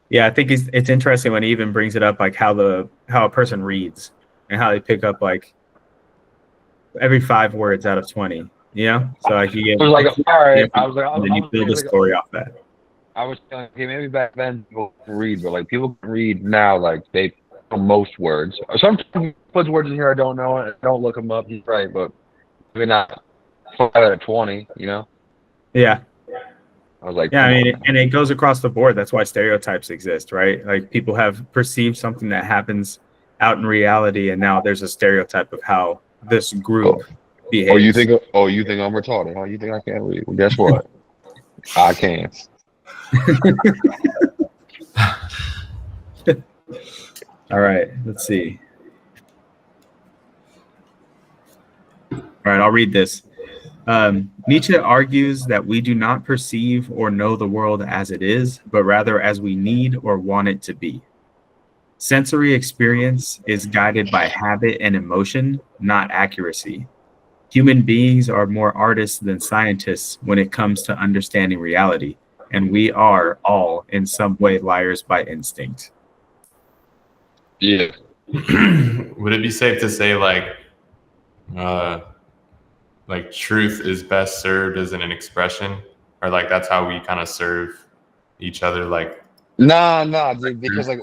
Speaker 1: Yeah, I think it's interesting when he even brings it up, like how a person reads and how they pick up like every 5 words out of 20. You know, so like you get.
Speaker 3: I was like, all right.
Speaker 1: And then you build a story off that.
Speaker 3: I was thinking, okay, maybe back then people can read, but like people can read now, like they know most words. Sometimes puts words in here I don't know and don't look them up. He's right, but maybe not 5 out of 20. You know?
Speaker 1: Yeah.
Speaker 3: I was like,
Speaker 1: yeah, I mean, and it goes across the board. That's why stereotypes exist, right? Like people have perceived something that happens out in reality, and now there's a stereotype of how this group behaves.
Speaker 3: you think I'm retarded? Oh, you think I can't read? Well, guess what? I can.
Speaker 1: All right, let's see. All right, I'll read this. Nietzsche argues that we do not perceive or know the world as it is, but rather as we need or want it to be. Sensory experience is guided by habit and emotion, not accuracy. Human beings are more artists than scientists when it comes to understanding reality, and we are all, in some way, liars by instinct.
Speaker 3: Yeah.
Speaker 2: Would it be safe to say like truth is best served as an expression, or like that's how we kind of serve each other? Like,
Speaker 3: No, dude, because like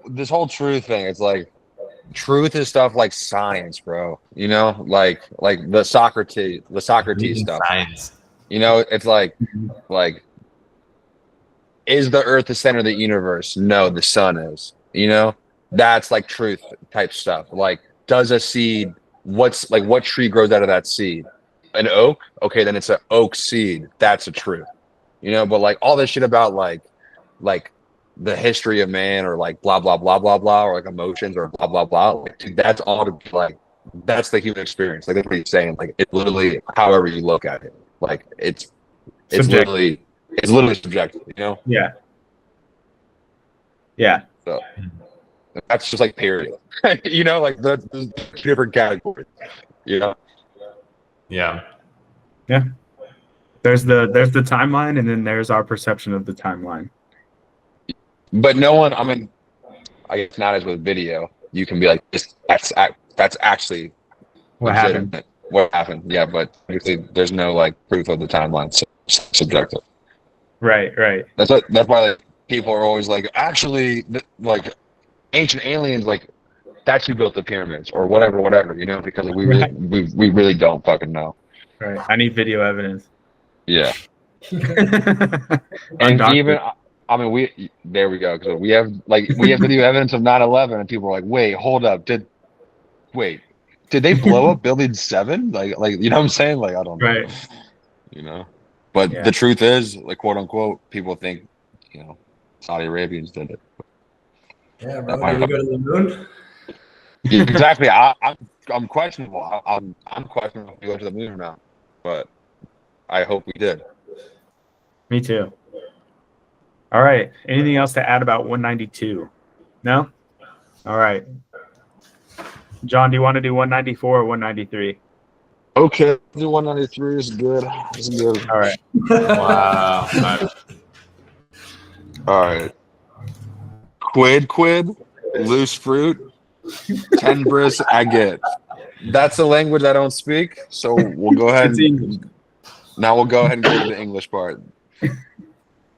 Speaker 3: this whole truth thing, it's like truth is stuff like science, bro. You know, like the Socrates stuff.
Speaker 2: science.
Speaker 3: You know, it's like is the Earth the center of the universe? No, the sun is. You know, that's like truth type stuff. Like, does a seed? What tree grows out of that seed? An oak? Okay, then it's an oak seed. That's a truth. You know, but like all this shit about like the history of man or like blah blah blah blah blah or like emotions or blah blah blah. Like, dude, that's all like that's the human experience. Like that's what he's saying. Like it's literally however you look at it. Like it's literally subjective. You know?
Speaker 1: Yeah. Yeah.
Speaker 3: So that's just like period. You know, like the different categories. You know?
Speaker 2: Yeah.
Speaker 1: Yeah. There's the timeline, and then there's our perception of the timeline.
Speaker 3: But no one, I mean, I guess not as with video. You can be like, that's actually
Speaker 1: What
Speaker 3: legitimate.
Speaker 1: happened?
Speaker 3: What happened? Yeah, but obviously there's no like proof of the timeline. So it's subjective.
Speaker 1: Right.
Speaker 3: That's why like, people are always like, actually, like ancient aliens, like that's who built the pyramids or whatever. You know, because we really don't fucking know.
Speaker 1: Right. I need video evidence.
Speaker 3: Yeah. And even. I mean, there we go. So we have video evidence of 9/11, and people are like, "Wait, hold up, did they blow up Building 7? Like, you know what I'm saying? Like, I don't know,
Speaker 1: Right.
Speaker 3: you know." But
Speaker 1: Yeah.
Speaker 3: the truth is, like, quote unquote, people think, you know, Saudi Arabians did it.
Speaker 4: Yeah, bro. Did we go to the moon?
Speaker 3: Exactly. I'm questionable. I'm questionable if we go to the moon or not, but I hope we did.
Speaker 1: Me too. All right. Anything else to add about 192? No? All right. John, do you want to do 194 or 193?
Speaker 3: Okay, the 193 is good. It's good.
Speaker 1: All right.
Speaker 2: Wow.
Speaker 3: All right. Quid, loose fruit, tenbris agate. That's a language I don't speak, so we'll go ahead and now we'll go ahead and go to the English part.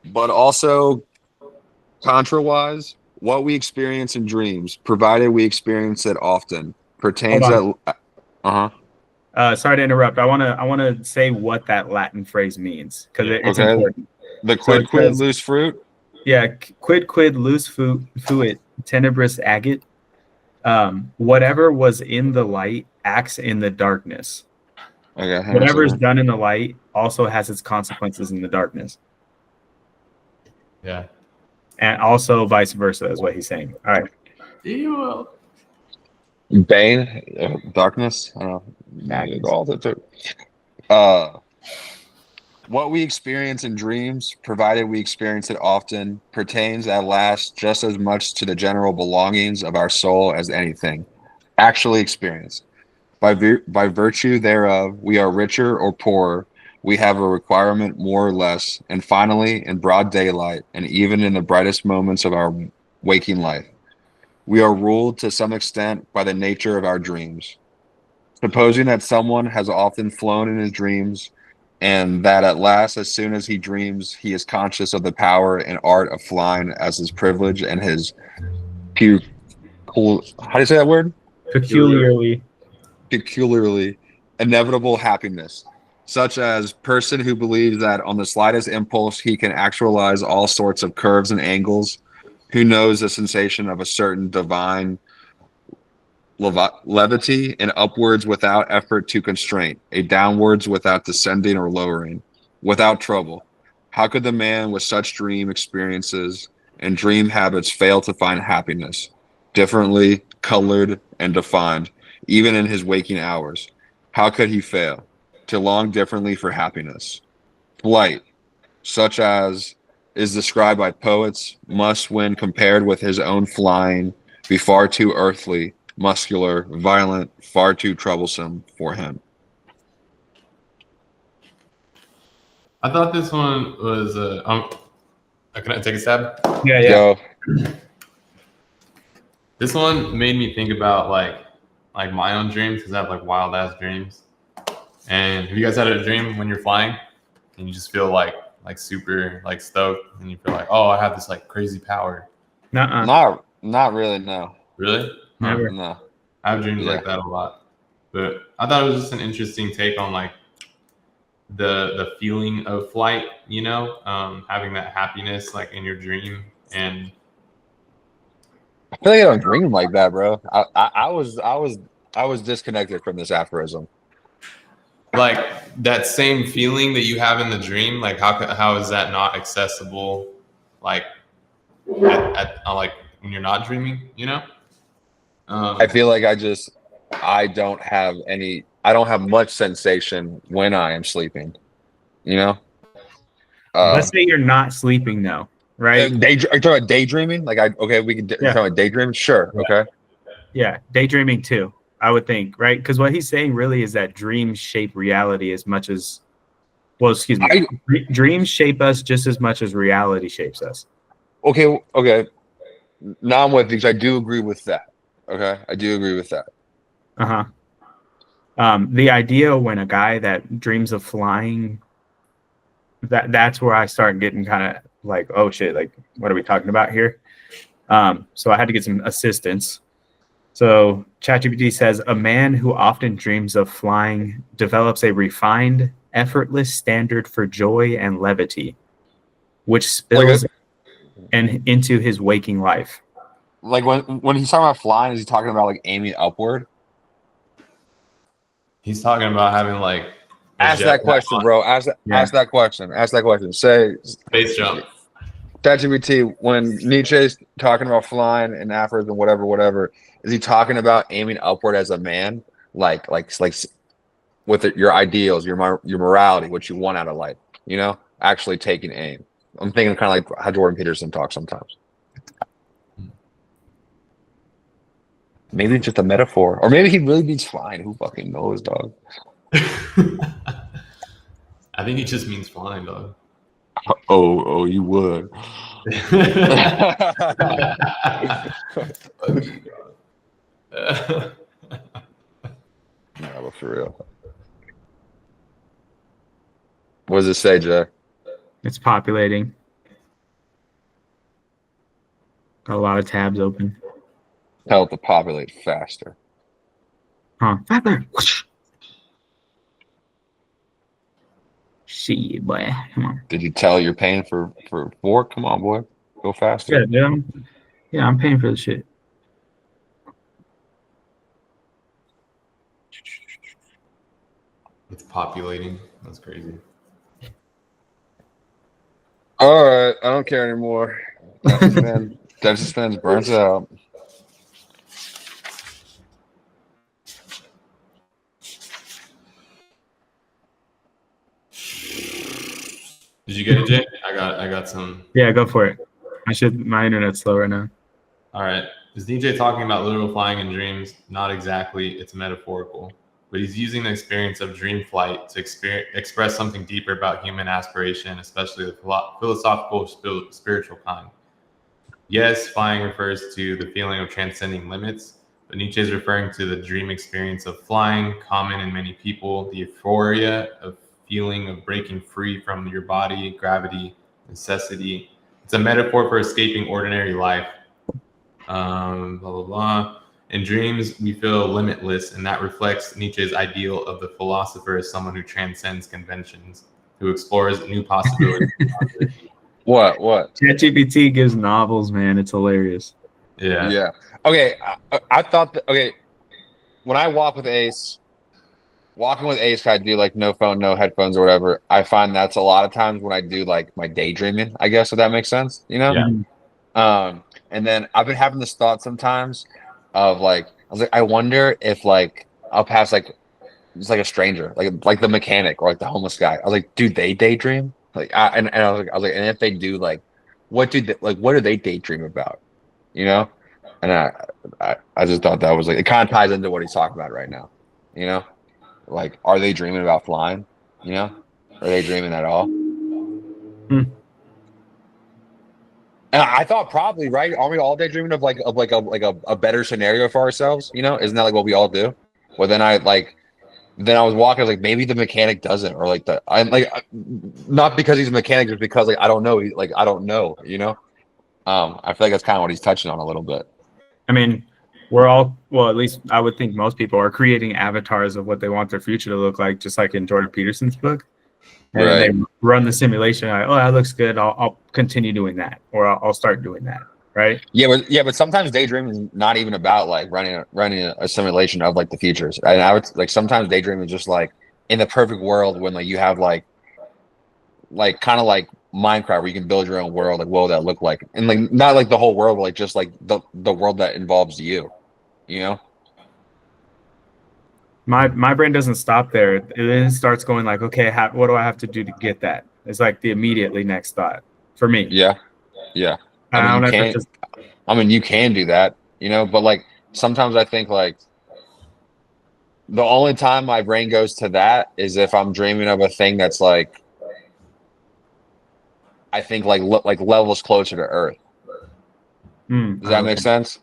Speaker 3: But also, contra-wise, what we experience in dreams, provided we experience it often, pertains at.
Speaker 1: Sorry to interrupt. I want to say what that Latin phrase means because it's important.
Speaker 3: The quid loose fruit.
Speaker 1: Yeah, quid loose fuit tenebris agit. Whatever was in the light acts in the darkness.
Speaker 3: Okay.
Speaker 1: Whatever is done in the light also has its consequences in the darkness.
Speaker 2: Yeah.
Speaker 1: And also vice versa is what he's saying. All right.
Speaker 3: Bane, darkness. I don't know. All the two. What we experience in dreams, provided we experience it often, pertains at last just as much to the general belongings of our soul as anything actually experienced. By virtue thereof, we are richer or poorer. We have a requirement more or less, and finally, in broad daylight, and even in the brightest moments of our waking life, we are ruled to some extent by the nature of our dreams. Supposing that someone has often flown in his dreams, and that at last, as soon as he dreams, he is conscious of the power and art of flying as his privilege and his how do you say that word?
Speaker 1: Peculiarly
Speaker 3: inevitable happiness. Such as person who believes that on the slightest impulse he can actualize all sorts of curves and angles, who knows the sensation of a certain divine levity and upwards without effort to constraint, a downwards without descending or lowering, without trouble, How could the man with such dream experiences and dream habits fail to find happiness, differently colored and defined, even in his waking hours? How could he fail to long differently for happiness? Flight, such as is described by poets, must, when compared with his own flying, be far too earthly, muscular, violent, far too troublesome for him.
Speaker 2: I thought this one was. Can I take a stab?
Speaker 1: Yeah,
Speaker 3: Yo,
Speaker 2: This one made me think about like my own dreams because I have like wild ass dreams. And have you guys had a dream when you're flying and you just feel like super like stoked and you feel like, oh, I have this like crazy power?
Speaker 1: nuh-uh.
Speaker 3: not really, no.
Speaker 2: Really?
Speaker 1: Never.
Speaker 3: No.
Speaker 2: I have dreams
Speaker 3: Yeah.
Speaker 2: like that a lot. But I thought it was just an interesting take on like the feeling of flight, you know, having that happiness like in your dream. And
Speaker 3: I feel like I don't dream like that, bro. I was disconnected from this aphorism.
Speaker 2: like that same feeling that you have in the dream, like how is that not accessible like at like when you're not dreaming, you know?
Speaker 3: I feel like I don't have much sensation when I am sleeping, you know?
Speaker 1: Let's say you're not sleeping though, right?
Speaker 3: Are you talking about daydreaming? We can
Speaker 1: Yeah.
Speaker 3: talk about daydreaming? Sure.
Speaker 1: Yeah.
Speaker 3: Okay.
Speaker 1: Yeah, daydreaming too, I would think, right? Because what he's saying really is that dreams shape reality as much as, well, excuse me, dreams shape us just as much as reality shapes us.
Speaker 3: Okay. Now I'm with you because I do agree with that. Okay. I do agree with that.
Speaker 1: The idea when a guy that dreams of flying, that's where I start getting kind of like, oh shit, like what are we talking about here? So I had to get some assistance. So ChatGPT says a man who often dreams of flying develops a refined, effortless standard for joy and levity, which spills into his waking life.
Speaker 3: Like when he's talking about flying, is he talking about like aiming upward?
Speaker 2: He's talking about having like
Speaker 3: Ask that question, bro. Ask that question. Say
Speaker 2: space jump.
Speaker 3: ChatGPT, when Nietzsche's talking about flying and aphorism, whatever, is he talking about aiming upward as a man, like with your ideals, your morality, what you want out of life, you know, actually taking aim? I'm thinking kind of like how Jordan Peterson talks sometimes. Maybe it's just a metaphor, or maybe he really means flying. Who fucking knows, dog?
Speaker 2: I think it just means flying, dog.
Speaker 3: Oh, you would. No, but for real. What does it say, Jay?
Speaker 1: It's populating. Got a lot of tabs open.
Speaker 3: Tell it to populate faster.
Speaker 1: Faster. Shit, boy. Come on.
Speaker 3: Did you tell you're paying for 4? Come on, boy. Go faster.
Speaker 1: Yeah, dude. I'm paying for the shit.
Speaker 2: It's populating. That's crazy.
Speaker 3: All right, I don't care anymore. Dev suspense burns out.
Speaker 2: Did you get it, Jay? I got some.
Speaker 1: Yeah, go for it. My internet's slow right now.
Speaker 2: All right. Is DJ talking about literal flying in dreams? Not exactly. It's metaphorical. But he's using the experience of dream flight to express something deeper about human aspiration, especially the philosophical, spiritual kind. Yes, flying refers to the feeling of transcending limits, but Nietzsche is referring to the dream experience of flying, common in many people, the euphoria of feeling of breaking free from your body, gravity, necessity. It's a metaphor for escaping ordinary life. Blah, blah, blah. In dreams, we feel limitless, and that reflects Nietzsche's ideal of the philosopher as someone who transcends conventions, who explores new possibilities.
Speaker 3: What?
Speaker 1: ChatGPT gives novels, man. It's hilarious.
Speaker 2: Yeah.
Speaker 3: Okay, I thought that. Okay, when I walk with Ace, walking with Ace, I do like no phone, no headphones or whatever. I find that's a lot of times when I do like my daydreaming, I guess, if that makes sense, you know?
Speaker 2: Yeah.
Speaker 3: And then I've been having this thought sometimes of like, I was like, I wonder if like I'll pass like it's like a stranger, like the mechanic or like the homeless guy. I was like, do they daydream? Like, and I was like, and if they do, like, what do they daydream about? You know? And I just thought that was like it kind of ties into what he's talking about right now. You know, like, are they dreaming about flying? You know, are they dreaming at all?
Speaker 1: Hmm.
Speaker 3: And I thought probably right. Aren't we all daydreaming of a better scenario for ourselves? You know, isn't that like what we all do? Well, then I was walking. I was like, maybe the mechanic doesn't, or like I'm like, not because he's a mechanic, just because like I don't know. Like I don't know. You know. I feel like that's kind of what he's touching on a little bit.
Speaker 1: I mean, we're all, well, at least I would think most people are creating avatars of what they want their future to look like, just like in Jordan Peterson's book. And then they run the simulation. Like, oh, that looks good. I'll continue doing that, or I'll start doing that. Right.
Speaker 3: But sometimes daydreaming is not even about like running a simulation of like the futures. And I would like sometimes daydreaming is just like in the perfect world when like you have like kind of like Minecraft where you can build your own world. Like what would that look like? And like not like the whole world, but like just like the world that involves you. You know.
Speaker 1: My brain doesn't stop there. It then starts going like, okay, what do I have to do to get that? It's like the immediately next thought for me.
Speaker 3: Yeah.
Speaker 1: I
Speaker 3: I mean,
Speaker 1: don't ever just.
Speaker 3: you can do that, you know, but like sometimes I think like the only time my brain goes to that is if I'm dreaming of a thing that's like I think like levels closer to Earth. Does that make sense?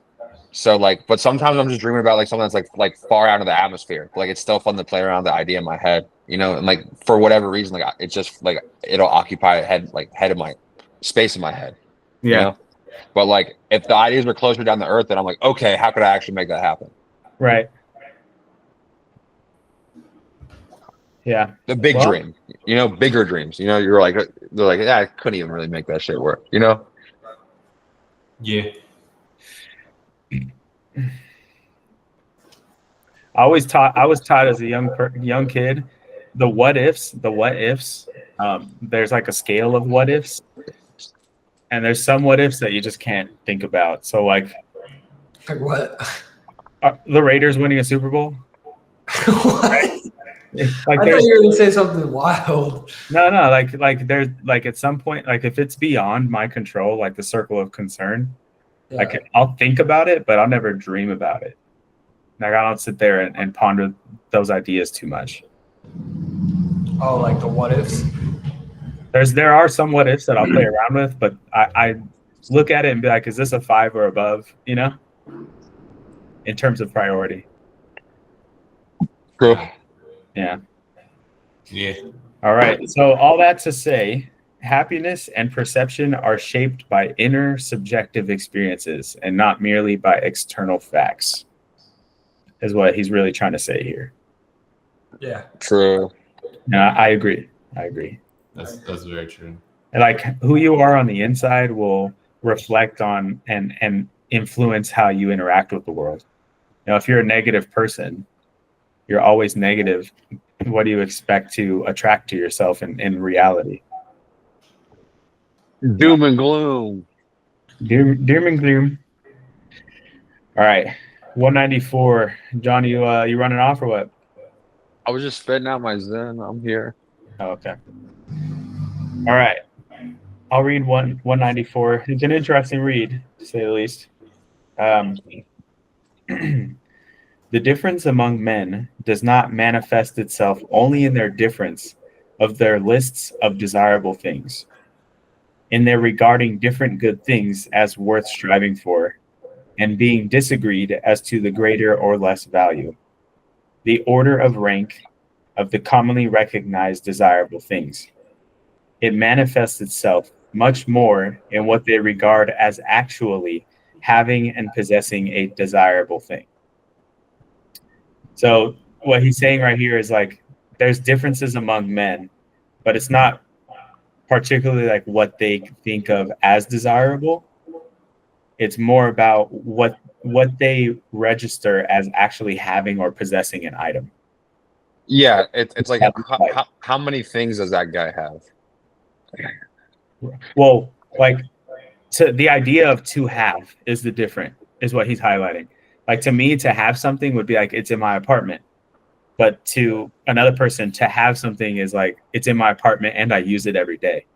Speaker 3: So like, but sometimes I'm just dreaming about like something that's like far out of the atmosphere. Like it's still fun to play around the idea in my head, you know, and like for whatever reason, like it's just like it'll occupy head of my space in my head, you know. But like if the ideas were closer down to Earth, then I'm like, okay, how could I actually make that happen?
Speaker 1: Right. Yeah.
Speaker 3: The big dream, you know, bigger dreams. You know, they're like, yeah, I couldn't even really make that shit work, you know?
Speaker 2: Yeah.
Speaker 1: I was taught as a young kid, the what ifs. There's like a scale of what ifs, and there's some what ifs that you just can't think about. So like
Speaker 4: what?
Speaker 1: The Raiders winning a Super Bowl.
Speaker 4: What?
Speaker 1: Like
Speaker 4: I thought you were gonna say something wild.
Speaker 1: No, like there's like at some point, like if it's beyond my control, like the circle of concern, I'll think about it, but I'll never dream about it. Like I don't sit there and ponder those ideas too much.
Speaker 4: Oh, like the what ifs?
Speaker 1: There are some what ifs that I'll play around with, but I look at it and be like, is this a 5 or above, you know? In terms of priority.
Speaker 3: True.
Speaker 1: Yeah.
Speaker 2: Yeah.
Speaker 1: All right. So all that to say, happiness and perception are shaped by inner subjective experiences and not merely by external facts, is what he's really trying to say here.
Speaker 4: Yeah.
Speaker 3: True.
Speaker 1: Yeah, I agree.
Speaker 2: That's very true.
Speaker 1: And like who you are on the inside will reflect on and influence how you interact with the world. You know, if you're a negative person, you're always negative. What do you expect to attract to yourself in reality?
Speaker 3: Doom and gloom.
Speaker 1: Doom and gloom. All right. 194. John, you running off or what?
Speaker 3: I was just spitting out my zen. I'm here.
Speaker 1: Oh, okay. All right. I'll read 194. It's an interesting read, to say the least. The difference among men does not manifest itself only in their difference of their lists of desirable things, in their regarding different good things as worth striving for, and being disagreed as to the greater or less value, the order of rank of the commonly recognized desirable things. It manifests itself much more in what they regard as actually having and possessing a desirable thing. So what he's saying right here is like there's differences among men, but it's not particularly like what they think of as desirable. It's more about what they register as actually having or possessing an item.
Speaker 3: Yeah, it's like
Speaker 1: That's like-
Speaker 3: how many things does that guy have?
Speaker 1: Well, like the idea of to have is is what he's highlighting. Like to me, to have something would be like it's in my apartment. But to another person, to have something is like it's in my apartment and I use it every day.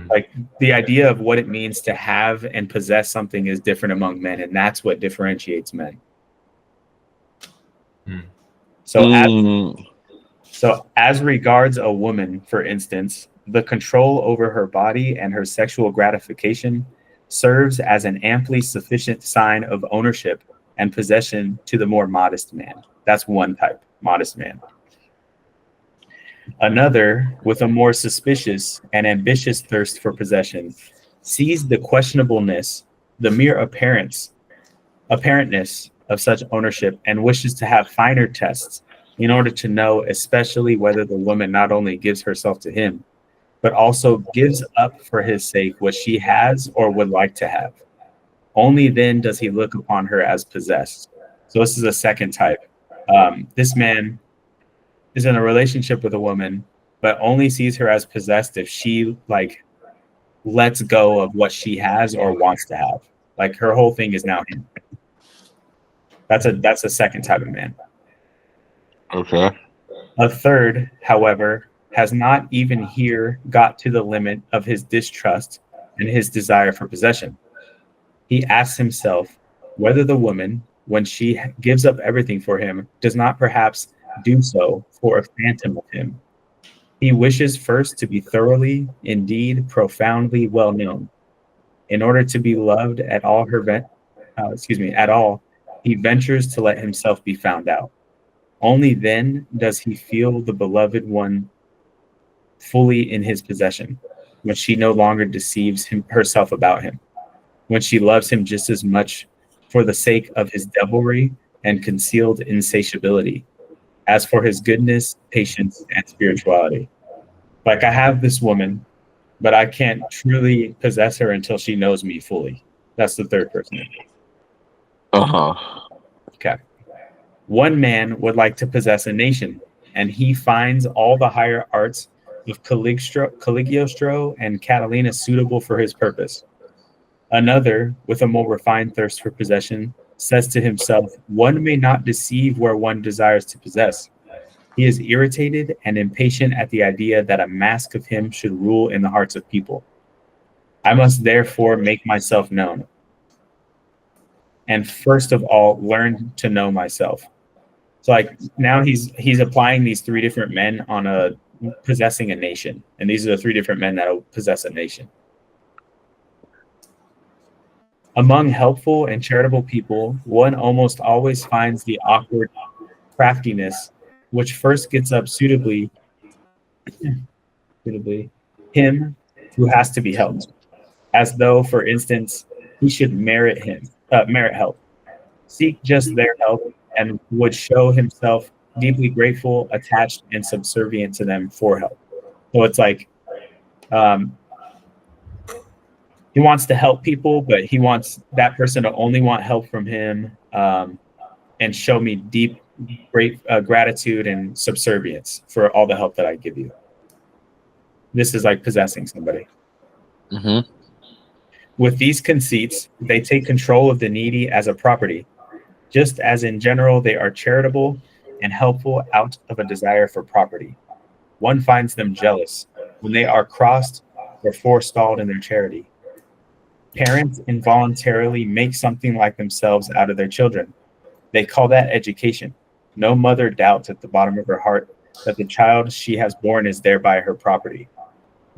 Speaker 1: Like the idea of what it means to have and possess something is different among men, and that's what differentiates men. So as regards a woman, for instance, the control over her body and her sexual gratification serves as an amply sufficient sign of ownership and possession to the more modest man. That's one type, modest man. Another, with a more suspicious and ambitious thirst for possession, sees the questionableness, the mere apparentness of such ownership and wishes to have finer tests in order to know especially whether the woman not only gives herself to him, but also gives up for his sake what she has or would like to have. Only then does he look upon her as possessed. So this is a second type. This man is in a relationship with a woman, but only sees her as possessed if she like lets go of what she has or wants to have. Like her whole thing is now him. That's a second type of man.
Speaker 3: Okay.
Speaker 1: A third, however, has not even here got to the limit of his distrust and his desire for possession. He asks himself whether the woman, when she gives up everything for him, does not perhaps do so for a phantom of him. He wishes first to be thoroughly, indeed profoundly well known. In order to be loved at all at all, he ventures to let himself be found out. Only then does he feel the beloved one fully in his possession, when she no longer deceives herself about him, when she loves him just as much for the sake of his devilry and concealed insatiability as for his goodness, patience, and spirituality. Like I have this woman, but I can't truly possess her until she knows me fully. That's the third person. Okay. One man would like to possess a nation, and he finds all the higher arts of Cagliostro and Catalina suitable for his purpose. Another, with a more refined thirst for possession, says to himself, one may not deceive where one desires to possess. He is irritated and impatient at the idea that a mask of him should rule in the hearts of people. I must therefore make myself known. And first of all, learn to know myself. So like now he's applying these three different men on possessing a nation. And these are the three different men that will possess a nation. Among helpful and charitable people, one almost always finds the awkward craftiness which first gets up suitably him who has to be helped, as though, for instance, he should merit help, seek just their help, and would show himself deeply grateful, attached, and subservient to them for help. So it's like he wants to help people, but he wants that person to only want help from him and show me deep, great gratitude and subservience for all the help that I give you. This is like possessing somebody.
Speaker 3: Mm-hmm.
Speaker 1: With these conceits, they take control of the needy as a property, just as in general they are charitable and helpful out of a desire for property. One finds them jealous when they are crossed or forestalled in their charity. Parents involuntarily make something like themselves out of their children. They call that education. No mother doubts at the bottom of her heart that the child she has born is thereby her property.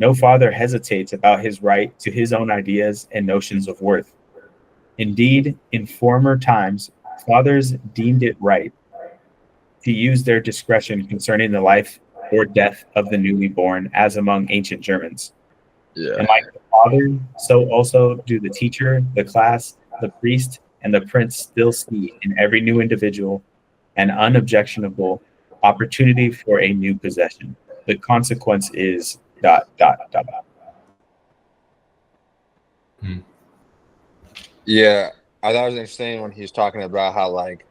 Speaker 1: No father hesitates about his right to his own ideas and notions of worth. Indeed, in former times, fathers deemed it right to use their discretion concerning the life or death of the newly born, as among ancient Germans.
Speaker 3: Yeah.
Speaker 1: And like the father, so also do the teacher, the class, the priest, and the prince still see in every new individual an unobjectionable opportunity for a new possession. The consequence is ...
Speaker 3: Yeah, I thought it was interesting when he was talking about how like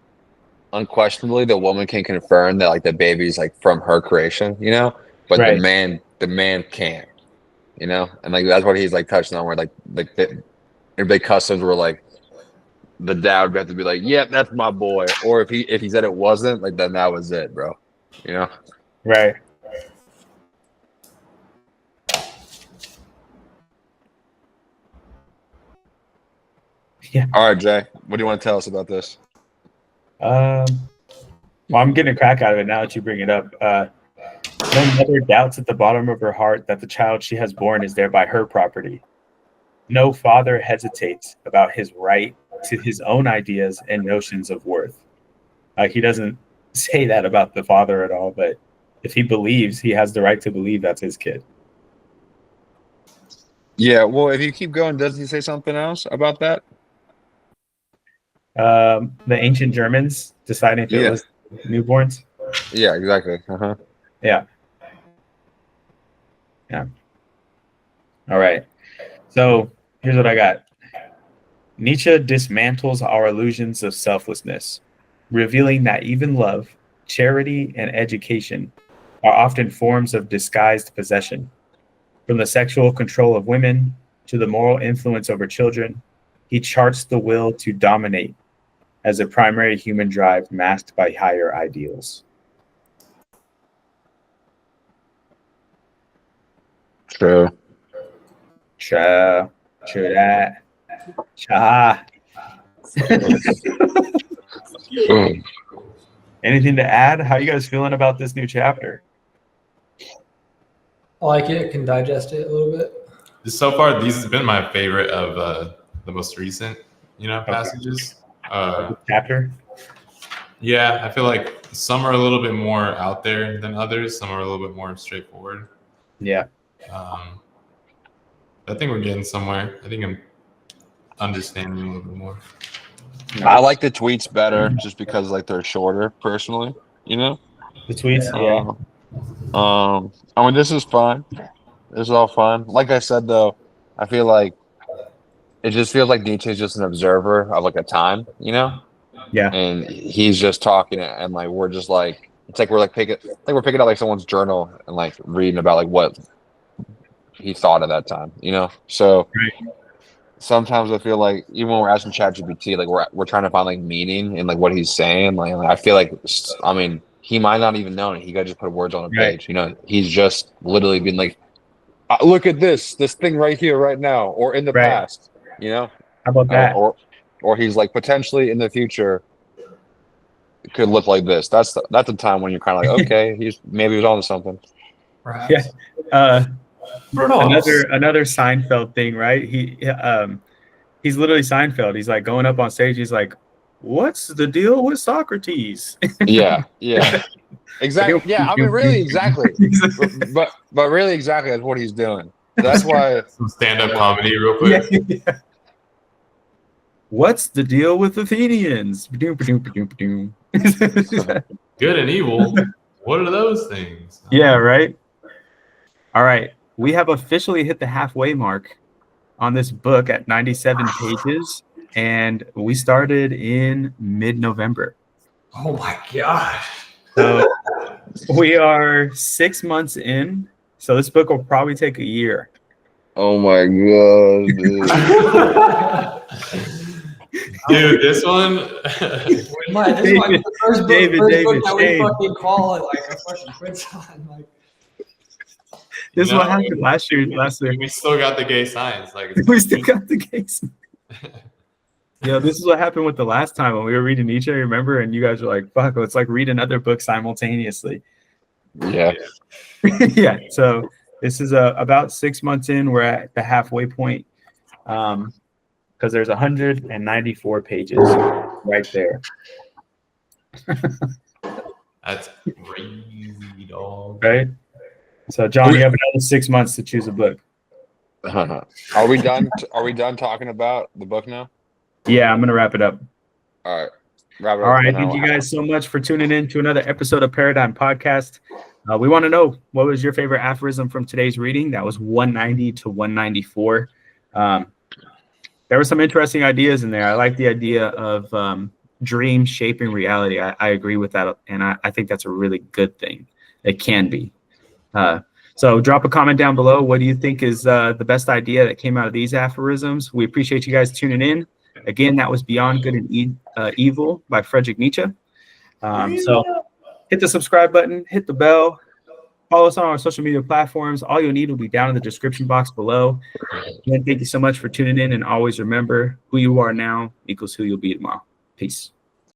Speaker 3: unquestionably the woman can confirm that like the baby's like from her creation, you know, but
Speaker 1: Right.
Speaker 3: the man can't, you know, and like that's what he's like touching on, where like their big customs were like the dad would have to be like, yeah, that's my boy, or if he said it wasn't, like then that was it, bro, you know.
Speaker 1: Right.
Speaker 3: All right, Jay, what do you want to tell us about this?
Speaker 1: Well, I'm getting a crack out of it now that you bring it up. No mother doubts at the bottom of her heart that the child she has born is thereby her property. No father hesitates about his right to his own ideas and notions of worth. He doesn't say that about the father at all, but if he believes, he has the right to believe that's his kid.
Speaker 3: Yeah, well, if you keep going, doesn't he say something else about that?
Speaker 1: The ancient Germans deciding if it was newborns.
Speaker 3: Yeah, exactly.
Speaker 1: Yeah. All right. So here's what I got. Nietzsche dismantles our illusions of selflessness, revealing that even love, charity, and education are often forms of disguised possession. From the sexual control of women to the moral influence over children, he charts the will to dominate as a primary human drive masked by higher ideals.
Speaker 3: True.
Speaker 1: True that. Cha. Anything to add? How you guys feeling about this new chapter?
Speaker 4: I like it. Can digest it a little bit.
Speaker 2: So far, these has been my favorite of the most recent, passages.
Speaker 1: Chapter?
Speaker 2: Yeah, I feel like some are a little bit more out there than others. Some are a little bit more straightforward.
Speaker 1: Yeah.
Speaker 2: I think we're getting somewhere. I think I'm understanding a little bit more.
Speaker 3: I like the tweets better just because like they're shorter, personally, The
Speaker 1: tweets? Yeah.
Speaker 3: I mean, this is fun. This is all fun. Like I said, though, I feel like it just feels like Nietzsche is just an observer of like a time,
Speaker 1: Yeah.
Speaker 3: And he's just talking, and like we're just like it's like we're picking out like someone's journal and like reading about like what he thought at that time, So sometimes I feel like even when we're asking ChatGPT, like we're trying to find like meaning in like what he's saying. Like I feel like he might not even know it. He got to just put words on a page. He's just literally been like, look at this thing right here, right now, or in the past.
Speaker 1: How about that?
Speaker 3: Or he's like potentially in the future it could look like this. That's the time when you're kind of like, okay, maybe he was on to something.
Speaker 4: Perhaps.
Speaker 1: Yeah. Another Seinfeld thing, right? He's literally Seinfeld. He's like going up on stage. He's like, "What's the deal with Socrates?"
Speaker 3: Yeah. Exactly. Yeah, I mean, really, exactly. but really, exactly, that's what he's doing. That's why
Speaker 2: some stand-up comedy, real quick.
Speaker 1: Yeah. What's the deal with Athenians?
Speaker 2: Good and evil. What are those things?
Speaker 1: Yeah, right. All right. We have officially hit the halfway mark on this book at 97 pages, and we started in mid-November.
Speaker 4: Oh my gosh.
Speaker 1: So we are 6 months in. So this book will probably take a year.
Speaker 3: Oh my god,
Speaker 2: dude, this one.
Speaker 4: This might be the first book that we fucking call it like a fucking quits on. Like,
Speaker 1: this is what happened last year.
Speaker 2: We still got the gay signs.
Speaker 1: We still got the gay signs. This is what happened with the last time when we were reading Nietzsche, remember? And you guys were like, fuck, let's like read another book simultaneously.
Speaker 3: Yeah.
Speaker 1: Yeah. So this is about 6 months in. We're at the halfway point because there's 194 pages right there.
Speaker 2: That's crazy, dog.
Speaker 1: Right? So, John, you have another 6 months to choose a book.
Speaker 3: Are we done? Are we done talking about the book now?
Speaker 1: Yeah, I'm going to wrap it up.
Speaker 3: All right. Wrap it
Speaker 1: All
Speaker 3: up
Speaker 1: right. Thank you guys so much for tuning in to another episode of Paradyme Podcast. We want to know, what was your favorite aphorism from today's reading? That was 190 to 194. There were some interesting ideas in there. I like the idea of dream shaping reality. I agree with that, and I think that's a really good thing. It can be. So drop a comment down below. What do you think is the best idea that came out of these aphorisms? We appreciate you guys tuning in. Again, that was Beyond Good and Evil by Friedrich Nietzsche. So hit the subscribe button, hit the bell, follow us on our social media platforms. All you'll need will be down in the description box below. Again, thank you so much for tuning in, and always remember, who you are now equals who you'll be tomorrow. Peace.